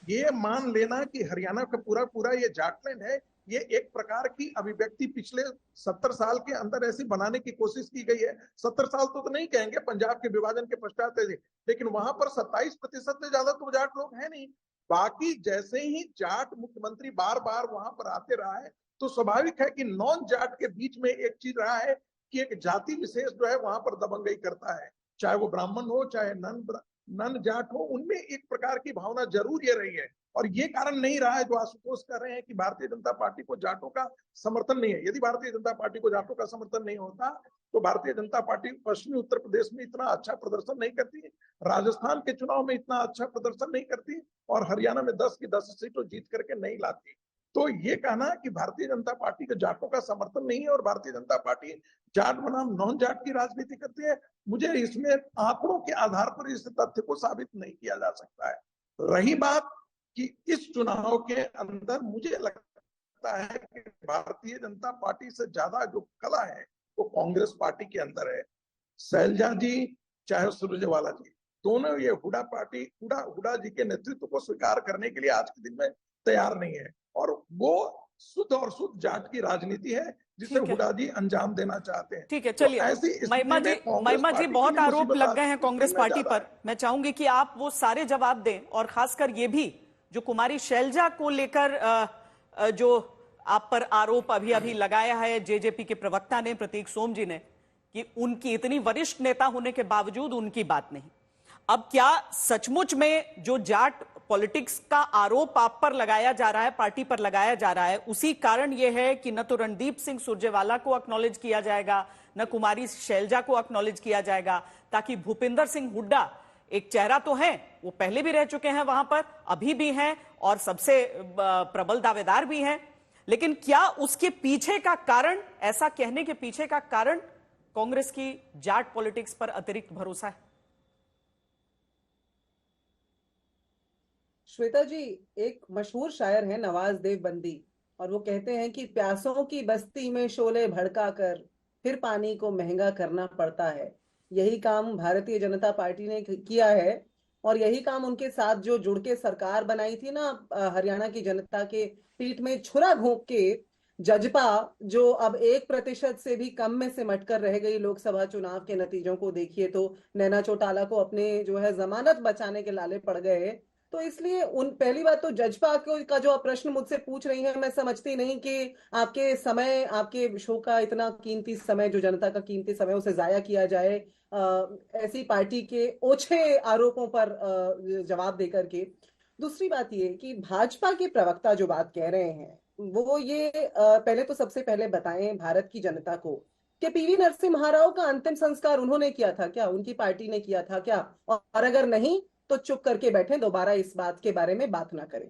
ये मान लेना कि हरियाणा का पूरा ये जाटलैंड है, ये एक प्रकार की अभिव्यक्ति पिछले 70 साल के अंदर ऐसी बनाने की कोशिश की गई है। 70 साल तो नहीं कहेंगे, पंजाब के विभाजन के पश्चात, लेकिन वहां पर 27% से ज्यादा तो जाट लोग हैं नहीं। बाकी जैसे ही जाट मुख्यमंत्री बार बार वहां पर आते रहा है तो स्वाभाविक है कि नॉन जाट के बीच में एक चीज रहा है कि एक जाति विशेष जो है वहां पर दबंगई करता है, चाहे वो ब्राह्मण हो चाहे नन जाट हो, उनमें एक प्रकार की भावना जरूर ये रही है। और ये कारण नहीं रहा है जो आशुतोष कह रहे हैं कि भारतीय जनता पार्टी को जाटों का समर्थन नहीं है। यदि भारतीय जनता पार्टी को जाटों का समर्थन नहीं होता तो भारतीय जनता पार्टी पश्चिमी उत्तर प्रदेश में इतना अच्छा प्रदर्शन नहीं करती, राजस्थान के चुनाव में इतना अच्छा प्रदर्शन नहीं करती, और हरियाणा में 10 की 10 सीटों जीत करके नहीं लाती। तो ये कहना कि भारतीय जनता पार्टी के जाटों का समर्थन नहीं है और भारतीय जनता पार्टी जाट बनाम नॉन जाट की राजनीति करती है, मुझे इसमें आंकड़ों के आधार पर इस तथ्य को साबित नहीं किया जा सकता है। रही बात कि इस चुनाव के अंदर मुझे लगता है कि भारतीय जनता पार्टी से ज्यादा जो कला है वो कांग्रेस पार्टी के अंदर है। शैलजा जी चाहे सुरजेवाला जी, दोनों ये हुडा जी के नेतृत्व को स्वीकार करने के लिए आज के दिन में तैयार नहीं है, और वो शुद्ध और शुद्ध जाट की राजनीति है जिसे हुडा जी अंजाम देना चाहते हैं। ठीक है, चलिए महिमा जी बहुत आरोप लग गए हैं कांग्रेस पार्टी पर। मैं चाहूंगी कि आप वो सारे जवाब दें, और खासकर ये भी जो कुमारी शैलजा को लेकर जो आप पर आरोप अभी अभी लगाया है जेजेपी के प्रवक्ता ने, प्रतीक सोम जी ने, कि उनकी इतनी वरिष्ठ नेता होने के बावजूद उनकी बात नहीं। अब क्या सचमुच में जो जाट पॉलिटिक्स का आरोप आप पर लगाया जा रहा है, पार्टी पर लगाया जा रहा है, उसी कारण यह है कि न तो रणदीप सिंह सुरजेवाला को एक्नॉलेज किया जाएगा, न कुमारी शैलजा को एक्नॉलेज किया जाएगा, ताकि भूपिंदर सिंह हुड्डा एक चेहरा तो है, वो पहले भी रह चुके हैं वहां पर, अभी भी हैं और सबसे प्रबल दावेदार भी हैं, लेकिन क्या उसके पीछे का कारण, ऐसा कहने के पीछे का कारण कांग्रेस की जाट पॉलिटिक्स पर अतिरिक्त भरोसा है? श्वेता जी, एक मशहूर शायर है नवाज देवबंदी, और वो कहते हैं कि प्यासों की बस्ती में शोले भड़का कर फिर पानी को महंगा करना पड़ता है। यही काम भारतीय जनता पार्टी ने किया है, और यही काम उनके साथ जो जुड़ के सरकार बनाई थी ना, हरियाणा की जनता के पीठ में छुरा घोंप के जजपा, जो अब 1% से भी कम में सिमट कर रह गई लोकसभा चुनाव के नतीजों को देखिए तो नैना चौटाला को अपने जो है जमानत बचाने के लाले पड़ गए। तो इसलिए पहली बात तो जजपा का जो आप प्रश्न मुझसे पूछ रही हैं, मैं समझती नहीं कि आपके समय, आपके शो का इतना कीमती समय, जो जनता का कीमती समय, उसे जाया किया जाए ऐसी पार्टी के ओछे आरोपों पर जवाब देकर के। दूसरी बात ये कि भाजपा के प्रवक्ता जो बात कह रहे हैं वो ये पहले तो सबसे पहले बताएं भारत की जनता को कि पीवी नरसिम्हा राव का अंतिम संस्कार उन्होंने किया था क्या, उनकी पार्टी ने किया था क्या? और अगर नहीं तो चुप करके बैठे, दोबारा इस बात के बारे में बात ना करें।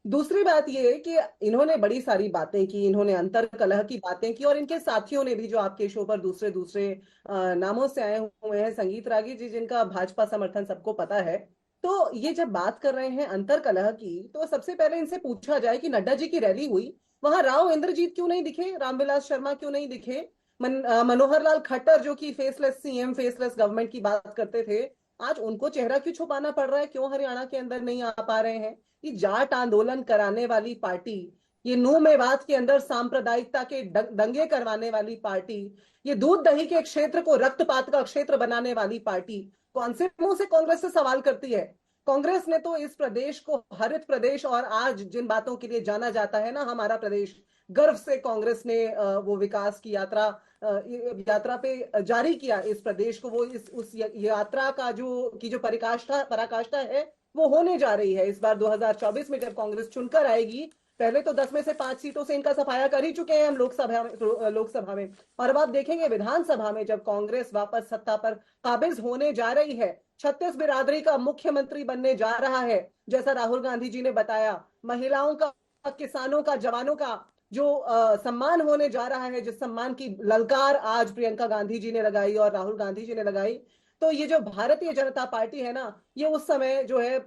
दूसरी बात यह है कि इन्होंने बड़ी सारी बातें की, इन्होंने अंतर कलह की बातें की, और इनके साथियों ने भी जो आपके शो पर दूसरे दूसरे नामों से आए हुए हैं, संगीत रागी जी जिनका भाजपा समर्थन सबको पता है, तो ये जब बात कर रहे हैं अंतर कलह की, तो सबसे पहले इनसे पूछा जाए कि नड्डा जी की रैली हुई, वहां राव इंद्रजीत क्यों नहीं दिखे, रामविलास शर्मा क्यों नहीं दिखे, मनोहर लाल खट्टर जो कि फेसलेस सीएम, फेसलेस गवर्नमेंट की बात करते थे, आज उनको चेहरा क्यों छुपाना पड़ रहा है, क्यों हरियाणा के अंदर नहीं आ पा रहे हैं? ये जाट आंदोलन कराने वाली पार्टी, ये नू मेवात के अंदर सांप्रदायिकता के दंगे करवाने वाली पार्टी, ये दूध दही के क्षेत्र को रक्तपात का क्षेत्र बनाने वाली पार्टी कौन से मुंह से कांग्रेस से सवाल करती है? कांग्रेस ने तो इस प्रदेश को हरित प्रदेश, और आज जिन बातों के लिए जाना जाता है ना हमारा प्रदेश, गर्व से कांग्रेस ने वो विकास की यात्रा पे जारी किया इस प्रदेश को। वो उस यात्रा का जो पराकाष्ठा है वो होने जा रही है इस बार 2024 में, जब कांग्रेस चुनकर आएगी। पहले तो 10 में से 5 सीटों से इनका सफाया कर ही चुके हैं हम लोकसभा में, और अब आप देखेंगे विधानसभा में जब कांग्रेस वापस सत्ता पर काबिज होने जा रही है, 36 बिरादरी का मुख्यमंत्री बनने जा रहा है, जैसा राहुल गांधी जी ने बताया, महिलाओं का, किसानों का, जवानों का जो सम्मान होने जा रहा है, जिस सम्मान की ललकार आज प्रियंका गांधी जी ने लगाई और राहुल गांधी जी ने लगाई, तो ये जो भारतीय जनता पार्टी है ना, ये उस समय जो है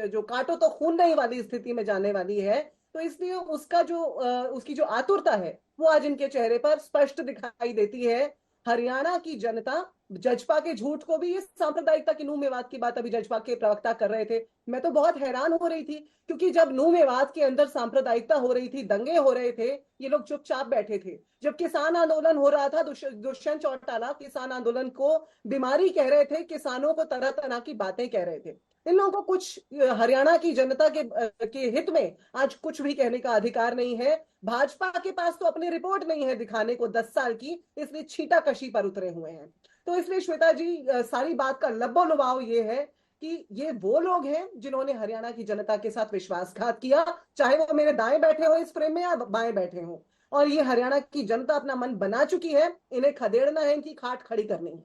जो काटो तो खून नहीं वाली स्थिति में जाने वाली है। तो इसलिए उसकी जो आतुरता है वो आज इनके चेहरे पर स्पष्ट दिखाई देती है। हरियाणा की जनता जजपा के झूठ को भी, इस सांप्रदायिकता की नू मेवात की बात अभी जजपा के प्रवक्ता कर रहे थे, मैं तो बहुत हैरान हो रही थी, क्योंकि जब नू मेवात के अंदर सांप्रदायिकता हो रही थी, दंगे हो रहे थे, ये लोग चुपचाप बैठे थे। जब किसान आंदोलन हो रहा था, दुष्यंत चौटाला किसान आंदोलन को बीमारी कह रहे थे, किसानों को तरह तरह की बातें कह रहे थे। इन लोगों को कुछ हरियाणा की जनता के हित में आज कुछ भी कहने का अधिकार नहीं है। भाजपा के पास तो अपनी रिपोर्ट नहीं है दिखाने को 10 साल की, इसलिए छींटाकशी पर उतरे हुए हैं। तो इसलिए श्वेता जी, सारी बात का लब्बो लुभाव ये है कि ये वो लोग हैं जिन्होंने हरियाणा की जनता के साथ विश्वासघात किया, चाहे वो मेरे दाएं बैठे हो इस फ्रेम में या बाएं बैठे हो। और ये हरियाणा की जनता अपना मन बना चुकी है, इन्हें खदेड़ना है, इनकी खाट खड़ी करनी है।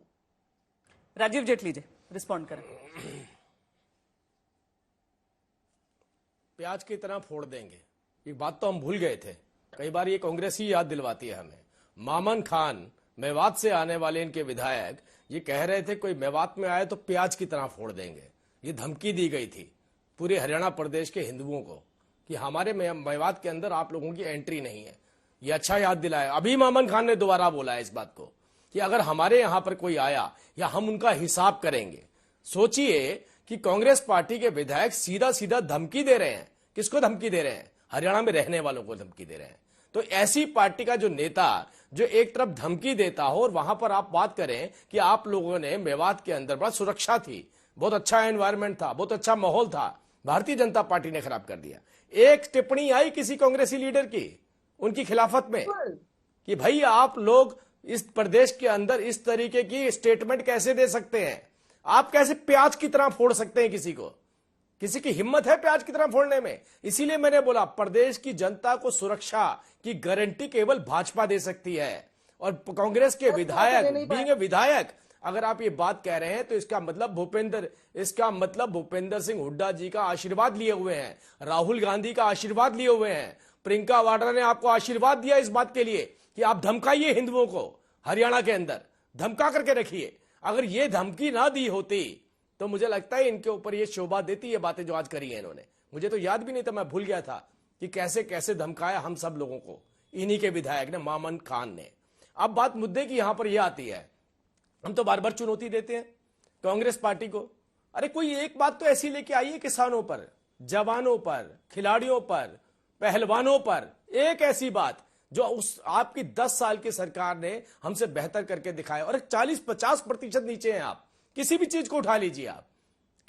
राजीव जेटली जी रिस्पॉन्ड करें। प्याज की तरह फोड़ देंगे, एक बात तो हम भूल गए थे। कई बार ये कांग्रेस ही याद दिलवाती है हमें। मामन खान मेवात से आने वाले इनके विधायक ये कह रहे थे कोई मेवात में आए तो प्याज की तरह फोड़ देंगे। ये धमकी दी गई थी पूरे हरियाणा प्रदेश के हिंदुओं को कि हमारे मेवात के अंदर आप लोगों की एंट्री नहीं है। ये अच्छा याद दिलाया। अभी मामन खान ने दोबारा बोला है इस बात को कि अगर हमारे यहां पर कोई आया या हम उनका हिसाब करेंगे। सोचिए कि कांग्रेस पार्टी के विधायक सीधा सीधा धमकी दे रहे हैं। किसको धमकी दे रहे हैं? हरियाणा में रहने वालों को धमकी दे रहे हैं। तो ऐसी पार्टी का जो नेता जो एक तरफ धमकी देता हो और वहां पर आप बात करें कि आप लोगों ने मेवात के अंदर बड़ा सुरक्षा थी, बहुत अच्छा एनवायरमेंट था, बहुत अच्छा माहौल था, भारतीय जनता पार्टी ने खराब कर दिया। एक टिप्पणी आई किसी कांग्रेसी लीडर की उनकी खिलाफत में कि भाई आप लोग इस प्रदेश के अंदर इस तरीके की स्टेटमेंट कैसे दे सकते हैं? आप कैसे प्याज की तरह फोड़ सकते हैं किसी को? किसी की हिम्मत है प्याज की तरह फोड़ने में? इसीलिए मैंने बोला प्रदेश की जनता को सुरक्षा की गारंटी केवल भाजपा दे सकती है। और कांग्रेस के विधायक अगर आप ये बात कह रहे हैं तो इसका मतलब भूपेंद्र सिंह हुड्डा जी का आशीर्वाद लिए हुए हैं, राहुल गांधी का आशीर्वाद लिए हुए हैं, प्रियंका वाड्रा ने आपको आशीर्वाद दिया इस बात के लिए कि आप धमकाइए हिंदुओं को, हरियाणा के अंदर धमका करके रखिए। अगर ये धमकी ना दी होती तो मुझे लगता है इनके ऊपर ये शोभा देती ये बातें जो आज करी है इन्होंने। मुझे तो याद भी नहीं था, मैं भूल गया था कि कैसे कैसे धमकाया हम सब लोगों को इन्हीं के विधायक ने, मामन खान ने। अब बात मुद्दे की यहां पर यह आती है, हम तो बार बार चुनौती देते हैं कांग्रेस पार्टी को। अरे कोई एक बात तो ऐसी लेके आइए किसानों पर, जवानों पर, खिलाड़ियों पर, पहलवानों पर, एक ऐसी बात जो उस आपकी 10 साल की सरकार ने हमसे बेहतर करके दिखाया। और 40-50% नीचे हैं आप। किसी भी चीज को उठा लीजिए, आप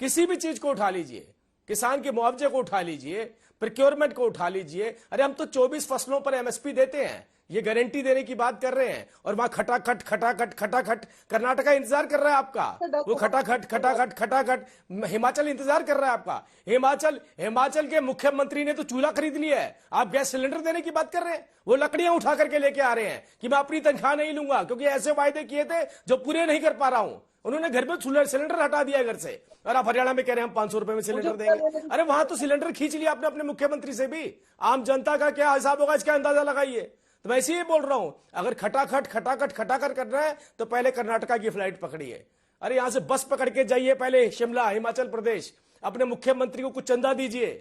किसी भी चीज को उठा लीजिए, किसान के मुआवजे को उठा लीजिए, प्रोक्योरमेंट को उठा लीजिए। अरे हम तो 24 फसलों पर एमएसपी देते हैं, ये गारंटी देने की बात कर रहे हैं। और वहां खटाखट कर्नाटका इंतजार कर रहा है आपका, वो खटाखट हिमाचल इंतजार कर रहा है आपका। हिमाचल के मुख्यमंत्री ने तो चूल्हा खरीद लिया है, आप गैस सिलेंडर देने की बात कर रहे हैं। वो लकड़ियां उठा करके लेके आ रहे हैं कि मैं अपनी तनख्वाह नहीं लूंगा क्योंकि ऐसे वायदे किए थे जो पूरे नहीं कर पा रहा हूं। उन्होंने घर में सिलेंडर हटा दिया घर से, और आप हरियाणा में कह रहे हैं हम 500 रुपए में सिलेंडर देंगे। अरे वहां तो सिलेंडर खींच लिया आपने अपने मुख्यमंत्री से भी। आम जनता का क्या हिसाब होगा इसका अंदाजा लगाइए। तो मैं इसीलिए बोल रहा हूं, अगर खटाखट करना है तो पहले कर्नाटका की फ्लाइट पकड़िए। अरे यहां से बस पकड़ के जाइए पहले शिमला, हिमाचल प्रदेश, अपने मुख्यमंत्री को कुछ चंदा दीजिए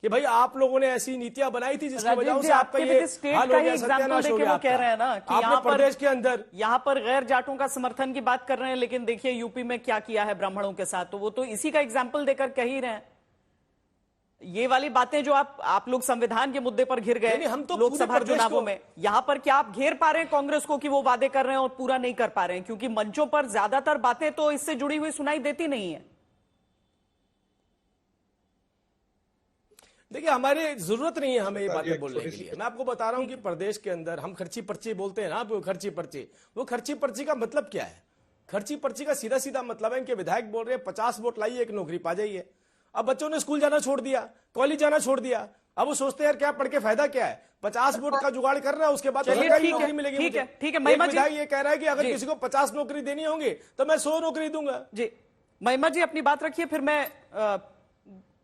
कि भाई आप लोगों ने ऐसी नीतियां बनाई थी जिसकी वजह से आपका ये हाल हो गया, सत्यानाश हो गया। वो कह रहे हैं ना कि यहाँ पर प्रदेश के अंदर यहाँ पर गैर जाटों का समर्थन की बात कर रहे हैं, लेकिन देखिए यूपी में क्या किया है ब्राह्मणों के साथ, तो वो तो इसी का एग्जाम्पल देकर कह ही रहे हैं। ये वाली बातें जो आप लोग संविधान के मुद्दे पर घिर गए हम तो लोकसभा चुनावों में, यहां पर क्या आप घेर पा रहे हैं कांग्रेस को कि वो वादे कर रहे हैं और पूरा नहीं कर पा रहे हैं? क्योंकि मंचों पर ज्यादातर बातें तो इससे जुड़ी हुई सुनाई देती नहीं है। देखिए हमारी जरूरत नहीं है हमें ये बातें बोलने के लिए। मैं आपको बता रहा हूं कि प्रदेश के अंदर हम खर्ची पर्ची बोलते हैं ना, वो खर्ची पर्ची का मतलब क्या है? खर्ची पर्ची का सीधा सीधा मतलब है, इनके विधायक बोल रहे हैं 50 वोट लाइए एक नौकरी पा जाइए। अब बच्चों ने स्कूल जाना छोड़ दिया, कॉलेज जाना छोड़ दिया, अब वो सोचते हैं यार क्या पढ़ के फायदा क्या है? 50 वोट का जुगाड़ कर रहा है, उसके बाद नौकरी मिलेगी। ठीक है महिमा जी, ये कह रहा है कि अगर किसी को 50 नौकरी देनी होगी तो मैं 100 नौकरी दूंगा। जी महिमा जी अपनी बात रखिए, फिर मैं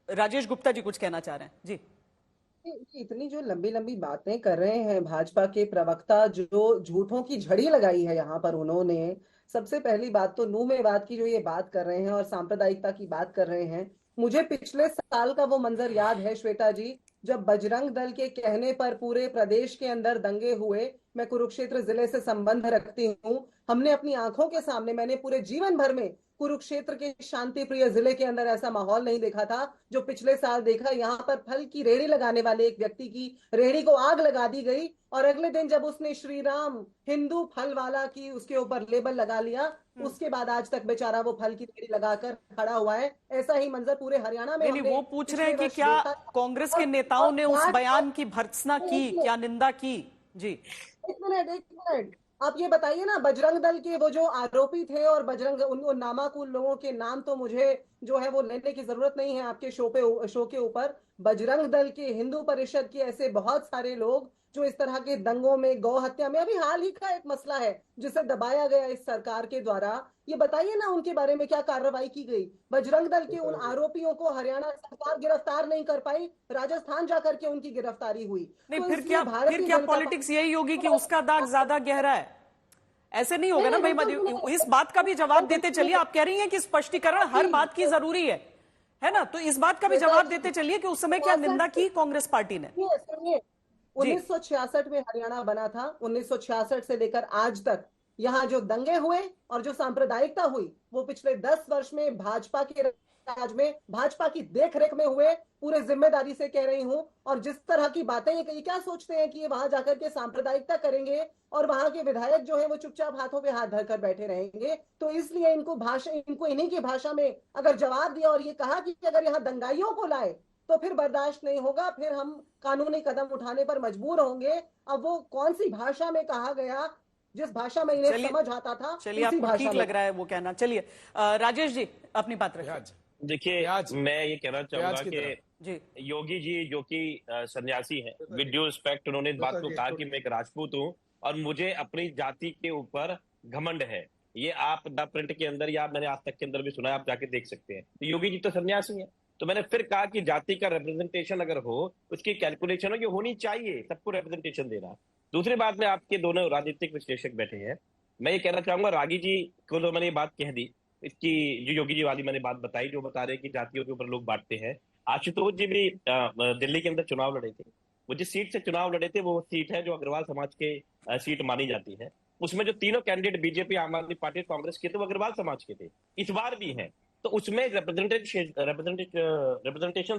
राजेश गुप्ता जी कुछ कहना चाह रहे हैं। जी इतनी जो लंबी लंबी बातें कर रहे हैं भाजपा के प्रवक्ता, जो झूठों की झड़ी लगाई है यहाँ पर उन्होंने। सबसे पहली बात तो नूह मेवात की जो ये बात कर रहे हैं और सांप्रदायिकता की बात कर रहे हैं, मुझे पिछले साल का वो मंजर याद है श्वेता जी, जब बजरंग दल के कहने पर पूरे प्रदेश के अंदर दंगे हुए। मैं कुरुक्षेत्र जिले से संबंध रखती हूँ, हमने अपनी आंखों के सामने, मैंने पूरे जीवन भर में कुरुक्षेत्र के शांति प्रिय जिले के अंदर ऐसा माहौल नहीं देखा था जो पिछले साल देखा। यहाँ पर फल की रेहड़ी लगाने वाले एक व्यक्ति की रेहड़ी को आग लगा दी गई, और अगले दिन जब उसने श्री राम हिंदू फल वाला की उसके ऊपर लेबल लगा लिया, उसके बाद आज तक बेचारा वो फल की रेहड़ी लगाकर खड़ा हुआ है। ऐसा ही मंजर पूरे हरियाणा में। वो पूछ रहे हैं कि क्या कांग्रेस के नेताओं ने उस बयान की भर्त्सना की, क्या निंदा की? जी एक मिनट, आप ये बताइए ना, बजरंग दल के वो जो आरोपी थे और बजरंग उन नामाकुल लोगों के नाम तो मुझे जो है वो लेने की जरूरत नहीं है आपके शो के ऊपर। बजरंग दल के, हिंदू परिषद के ऐसे बहुत सारे लोग जो इस तरह के दंगों में, गौ हत्या में, अभी हाल ही का एक मसला है जिसे दबाया गया इस सरकार के द्वारा, ये बताइए ना उनके बारे में क्या कार्रवाई की गई? बजरंग दल के उन आरोपियों को हरियाणा सरकार गिरफ्तार नहीं कर पाई, राजस्थान जाकर के उनकी गिरफ्तारी हुई। नहीं, तो फिर इसलिए भारतीय क्या जनता पॉलिटिक्स यही होगी कि उसका दाग ज्यादा गहरा है? ऐसे नहीं होगा ना भाई। इस बात का भी जवाब देते चलिए। आप कह रही हैं कि स्पष्टीकरण हर बात की जरूरी है ना, तो इस बात का भी जवाब देते चलिए कि उस समय क्या निंदा की कांग्रेस पार्टी ने? 1966 में हरियाणा बना था। 1966 से लेकर आज तक यहाँ जो दंगे हुए और जो सांप्रदायिकता हुई वो पिछले 10 वर्ष में भाजपा के राज में, भाजपा की देखरेख में हुए, पूरे जिम्मेदारी से कह रही हूं। और जिस तरह की बातें ये क्या सोचते हैं कि ये वहां जाकर के सांप्रदायिकता करेंगे और वहां के विधायक जो है वो चुपचाप हाथों पे हाथ धरकर बैठे रहेंगे? तो इसलिए इनको इन्हीं की भाषा में अगर जवाब दिया और ये कहा कि अगर यहाँ दंगाइयों को लाए तो फिर बर्दाश्त नहीं होगा, फिर हम कानूनी कदम उठाने पर मजबूर होंगे। अब वो कौन सी भाषा में कहा गया, जिस भाषा में इन्हें समझ आता था, चलिए आपको ठीक लग रहा है वो कहना। चलिए राजेश जी अपनी बात रखिए। देखिए, मैं ये कहना चाहूंगा कि योगी जी जो कि सन्यासी हैं, विद ड्यू रिस्पेक्ट, उन्होंने इस बात को कहा कि मैं एक राजपूत हूँ और मुझे अपनी जाति के ऊपर घमंड है। ये आप द प्रिंट के अंदर या मैंने आज तक के अंदर भी सुना है, आप जाके देख सकते हैं। तो योगी जी तो सन्यासी हैं। तो मैंने फिर कहा कि जाति का रिप्रेजेंटेशन अगर हो, उसकी कैलकुलेशन हो, ये होनी चाहिए, सबको रिप्रेजेंटेशन देना। दूसरी बात में, आपके दोनों राजनीतिक विश्लेषक बैठे हैं, मैं ये कहना चाहूंगा रागी जी को तो मैंने ये बात कह दी, इसकी जो योगी जी वाली मैंने बात बताई, जो बता रहे हैं कि जातियों के ऊपर लोग बांटते हैं। आशुतोष जी भी दिल्ली के अंदर चुनाव लड़े थे। वो जिस सीट से चुनाव लड़े थे वो सीट है जो अग्रवाल समाज के सीट मानी जाती है। उसमें जो तीनों कैंडिडेट बीजेपी, आम आदमी पार्टी, कांग्रेस के थे वो अग्रवाल समाज के थे, इस बार भी हैं। तो उसमें रिप्रेजेंटेशन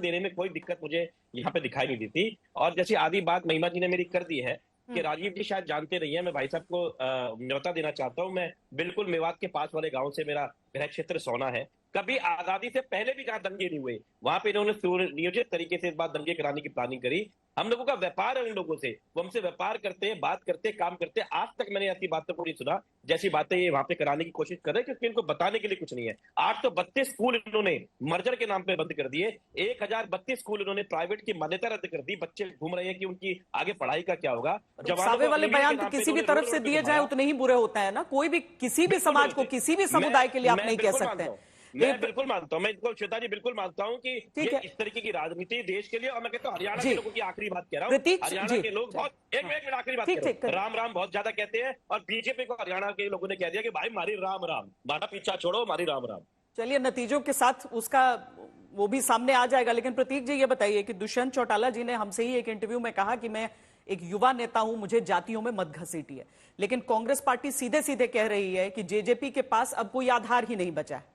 देने में कोई दिक्कत मुझे यहाँ पे दिखाई नहीं देती। और जैसी आधी बात महिमा जी ने मेरी कर दी है कि राजीव जी शायद जानते रही है, मैं भाई साहब को न्योता देना चाहता हूं। मैं बिल्कुल मेवात के पास वाले गांव से, मेरा गृह क्षेत्र सोना है। कभी आजादी से पहले भी जहां दंगे नहीं हुए वहां पे इन्होंने सुनियोजित तरीके से इस बार दंगे कराने की प्लानिंग करी। हम लोगों का व्यापार है उन लोगों से, वो हमसे व्यापार करते हैं, बात करते, काम करते। आज तक मैंने ऐसी बातों को नहीं सुना जैसी बातें ये वहां पे कराने की कोशिश कर रहे हैं, क्योंकि इनको बताने के लिए कुछ नहीं है। 832 स्कूल इन्होंने मर्जर के नाम पे बंद कर दिए। 1032 स्कूल इन्होंने प्राइवेट की मान्यता रद्द कर दी। बच्चे घूम रहे हैं कि उनकी आगे पढ़ाई का क्या होगा। सावे वाले बयान तो किसी भी तरफ से दिए जाए उतने ही बुरे होते हैं ना। कोई भी किसी भी समाज को, किसी भी समुदाय के लिए आप नहीं कह सकते। मैं बिल्कुल मानता हूँ, मैं इनको श्वेता जी बिल्कुल मानता हूँ कि ये इस तरीके की राजनीति देश के लिए, और मैं कहता हूँ हरियाणा के लोगों की आखिरी बात कह रहा हूँ, हरियाणा के लोग बहुत, एक मिनट आखिरी बात कह रहा हूं, राम राम बहुत ज्यादा कहते हैं और बीजेपी को हरियाणा के लोगों ने कह दिया कि भाई मारी राम राम, मारा पीछा छोड़ो, मारी राम राम। चलिए नतीजों के साथ उसका वो भी सामने आ जाएगा। लेकिन प्रतीक जी ये बताइए कि दुष्यंत चौटाला जी ने हमसे ही एक इंटरव्यू में कहा कि मैं एक युवा नेता हूं, मुझे जातियों में मत घसीटिए। लेकिन कांग्रेस पार्टी सीधे सीधे कह रही है कि जेजेपी के पास अब कोई आधार ही नहीं बचा है।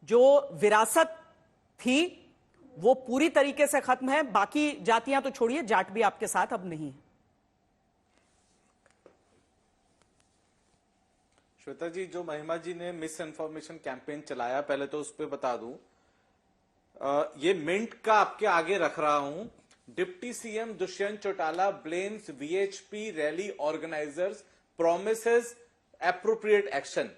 जो विरासत थी वो पूरी तरीके से खत्म है। बाकी जातियां तो छोड़िए, जाट भी आपके साथ अब नहीं है। श्वेता जी, जो महिमा जी ने मिस इन्फॉर्मेशन कैंपेन चलाया, पहले तो उस पर बता दूं, ये मिंट का आपके आगे रख रहा हूं। Deputy CM Dushyant Chautala blames VHP rally organisers, promises appropriate action.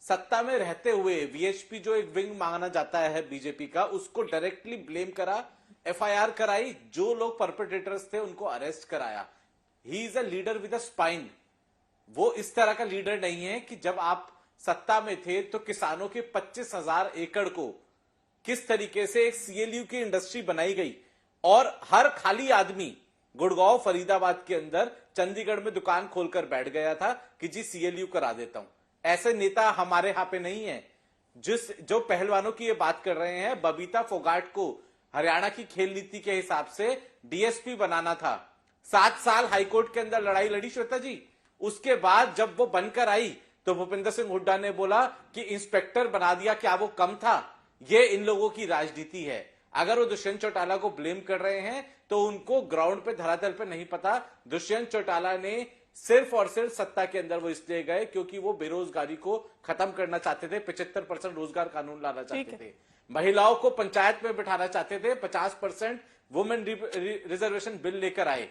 सत्ता में रहते हुए वीएचपी जो एक विंग माना जाता है बीजेपी का, उसको डायरेक्टली ब्लेम करा, एफआईआर कराई, जो लोग परपेट्रेटर्स थे उनको अरेस्ट कराया। He is a leader with a spine. वो इस तरह का लीडर नहीं है कि जब आप सत्ता में थे तो किसानों के 25,000 एकड़ को किस तरीके से एक सीएलयू की इंडस्ट्री बनाई गई और हर खाली आदमी गुड़गांव, फरीदाबाद के अंदर, चंडीगढ़ में दुकान खोलकर बैठ गया था कि जी सीएलयू करा देता हूं। ऐसे नेता हमारे यहां पे नहीं है। जो पहलवानों की ये बात कर रहे हैं, बबीता फोगाट को हरियाणा की खेल नीति के हिसाब से डीएसपी बनाना था। 7 साल हाईकोर्ट के अंदर लड़ाई लड़ी श्वेता जी। उसके बाद जब वो बनकर आई तो भूपेंद्र सिंह हुड्डा ने बोला कि इंस्पेक्टर बना दिया, क्या वो कम था? ये इन लोगों की राजनीति है। अगर वो दुष्यंत चौटाला को ब्लेम कर रहे हैं तो उनको ग्राउंड पे, धरातल पे नहीं पता। दुष्यंत चौटाला ने सिर्फ और सिर्फ सत्ता के अंदर वो इसलिए गए क्योंकि वो बेरोजगारी को खत्म करना चाहते थे, 75% रोजगार कानून लाना चाहते थे, महिलाओं को पंचायत में बिठाना चाहते थे, 50% वुमेन रिजर्वेशन बिल लेकर आए,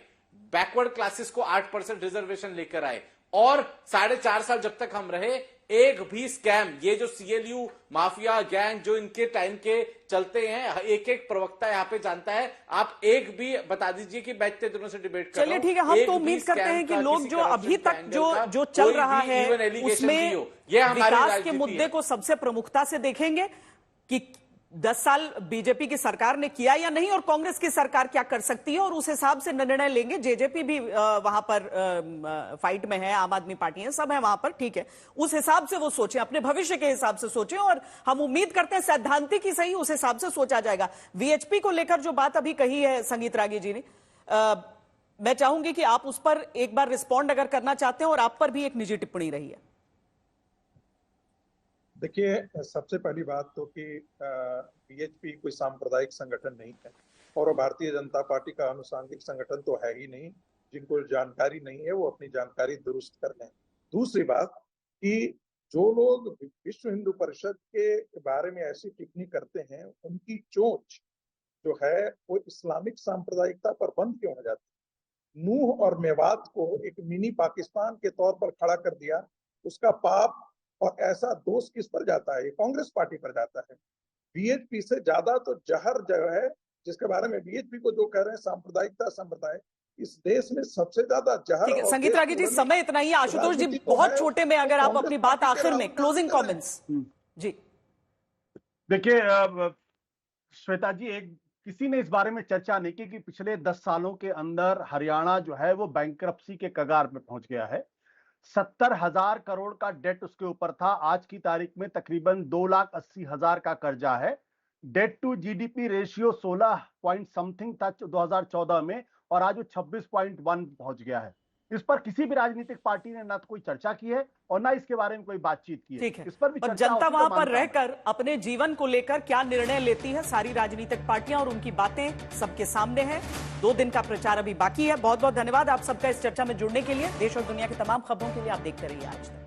बैकवर्ड क्लासेस को 8% रिजर्वेशन लेकर आए, और 4.5 साल जब तक हम रहे एक भी स्कैम, ये जो CLU माफिया गैंग जो इनके टाइम के चलते हैं, एक एक प्रवक्ता यहाँ पे जानता है, आप एक भी बता दीजिए कि मैं इतने दिनों से डिबेट कर रहा हूं। चलिए ठीक है, हम तो उम्मीद करते हैं कि लोग जो अभी तक जो चल रहा है उसमें विकास के मुद्दे को सबसे प्रमुखता से देखेंगे कि 10 साल बीजेपी की सरकार ने किया या नहीं, और कांग्रेस की सरकार क्या कर सकती है, और उस हिसाब से निर्णय लेंगे। जेजेपी भी वहां पर फाइट में है, आम आदमी पार्टी है, सब है वहां पर, ठीक है। उस हिसाब से वो सोचें, अपने भविष्य के हिसाब से सोचें, और हम उम्मीद करते हैं सैद्धांतिक ही सही उस हिसाब से सोचा जाएगा। VHP को लेकर जो बात अभी कही है संगीत रागी जी ने, मैं चाहूंगी कि आप उस पर एक बार रिस्पॉन्ड अगर करना चाहते हैं, और आप पर भी एक निजी टिप्पणी रही है। देखिए, सबसे पहली बात तो कि BHP कोई सांप्रदायिक संगठन नहीं है, और भारतीय जनता पार्टी का आनुषंगिक संगठन तो है ही नहीं। जिनको जानकारी नहीं है वो अपनी जानकारी दुरुस्त कर लें। दूसरी बात कि जो लोग विश्व हिंदू परिषद के बारे में ऐसी टिप्पणी करते हैं, उनकी चोंच जो है वो इस्लामिक सांप्रदायिकता पर बंद क्यों हो जाती है? नूह और मेवात को एक मिनी पाकिस्तान के तौर पर खड़ा कर दिया, उसका पाप और ऐसा दोष किस पर जाता है? ये कांग्रेस पार्टी पर जाता है। BHP से ज्यादा तो जहर जो है, जिसके बारे में BHP को जो कह रहे हैं सांप्रदायिकता संप्रदाय, इस देश में सबसे ज्यादा जहर। संगीत रागी जी, समय इतना ही है। आशुतोष जी बहुत छोटे में अगर आप अपनी बात आखिर में क्लोजिंग कमेंट्स जी। देखिए श्वेता जी, किसी ने इस बारे में चर्चा नहीं की कि पिछले 10 सालों के अंदर हरियाणा जो है वो बैंकरप्सी के कगार पे पहुंच गया है। 70,000 करोड़ का डेट उसके ऊपर था। आज की तारीख में तकरीबन 2,80,000 का कर्जा है। Debt to GDP ratio 16 point something था 2014 में, और आज वो 26.1 पहुंच गया है। इस पर किसी भी राजनीतिक पार्टी ने ना तो कोई चर्चा की है और ना इसके बारे में कोई बातचीत की है। ठीक है, इस पर भी पर जनता वहां पर रहकर अपने जीवन को लेकर क्या निर्णय लेती है, सारी राजनीतिक पार्टियां और उनकी बातें सबके सामने हैं। 2 दिन का प्रचार अभी बाकी है। बहुत बहुत धन्यवाद आप सबका इस चर्चा में जुड़ने के लिए। देश और दुनिया की तमाम खबरों के लिए आप देखते रहिए आज तक।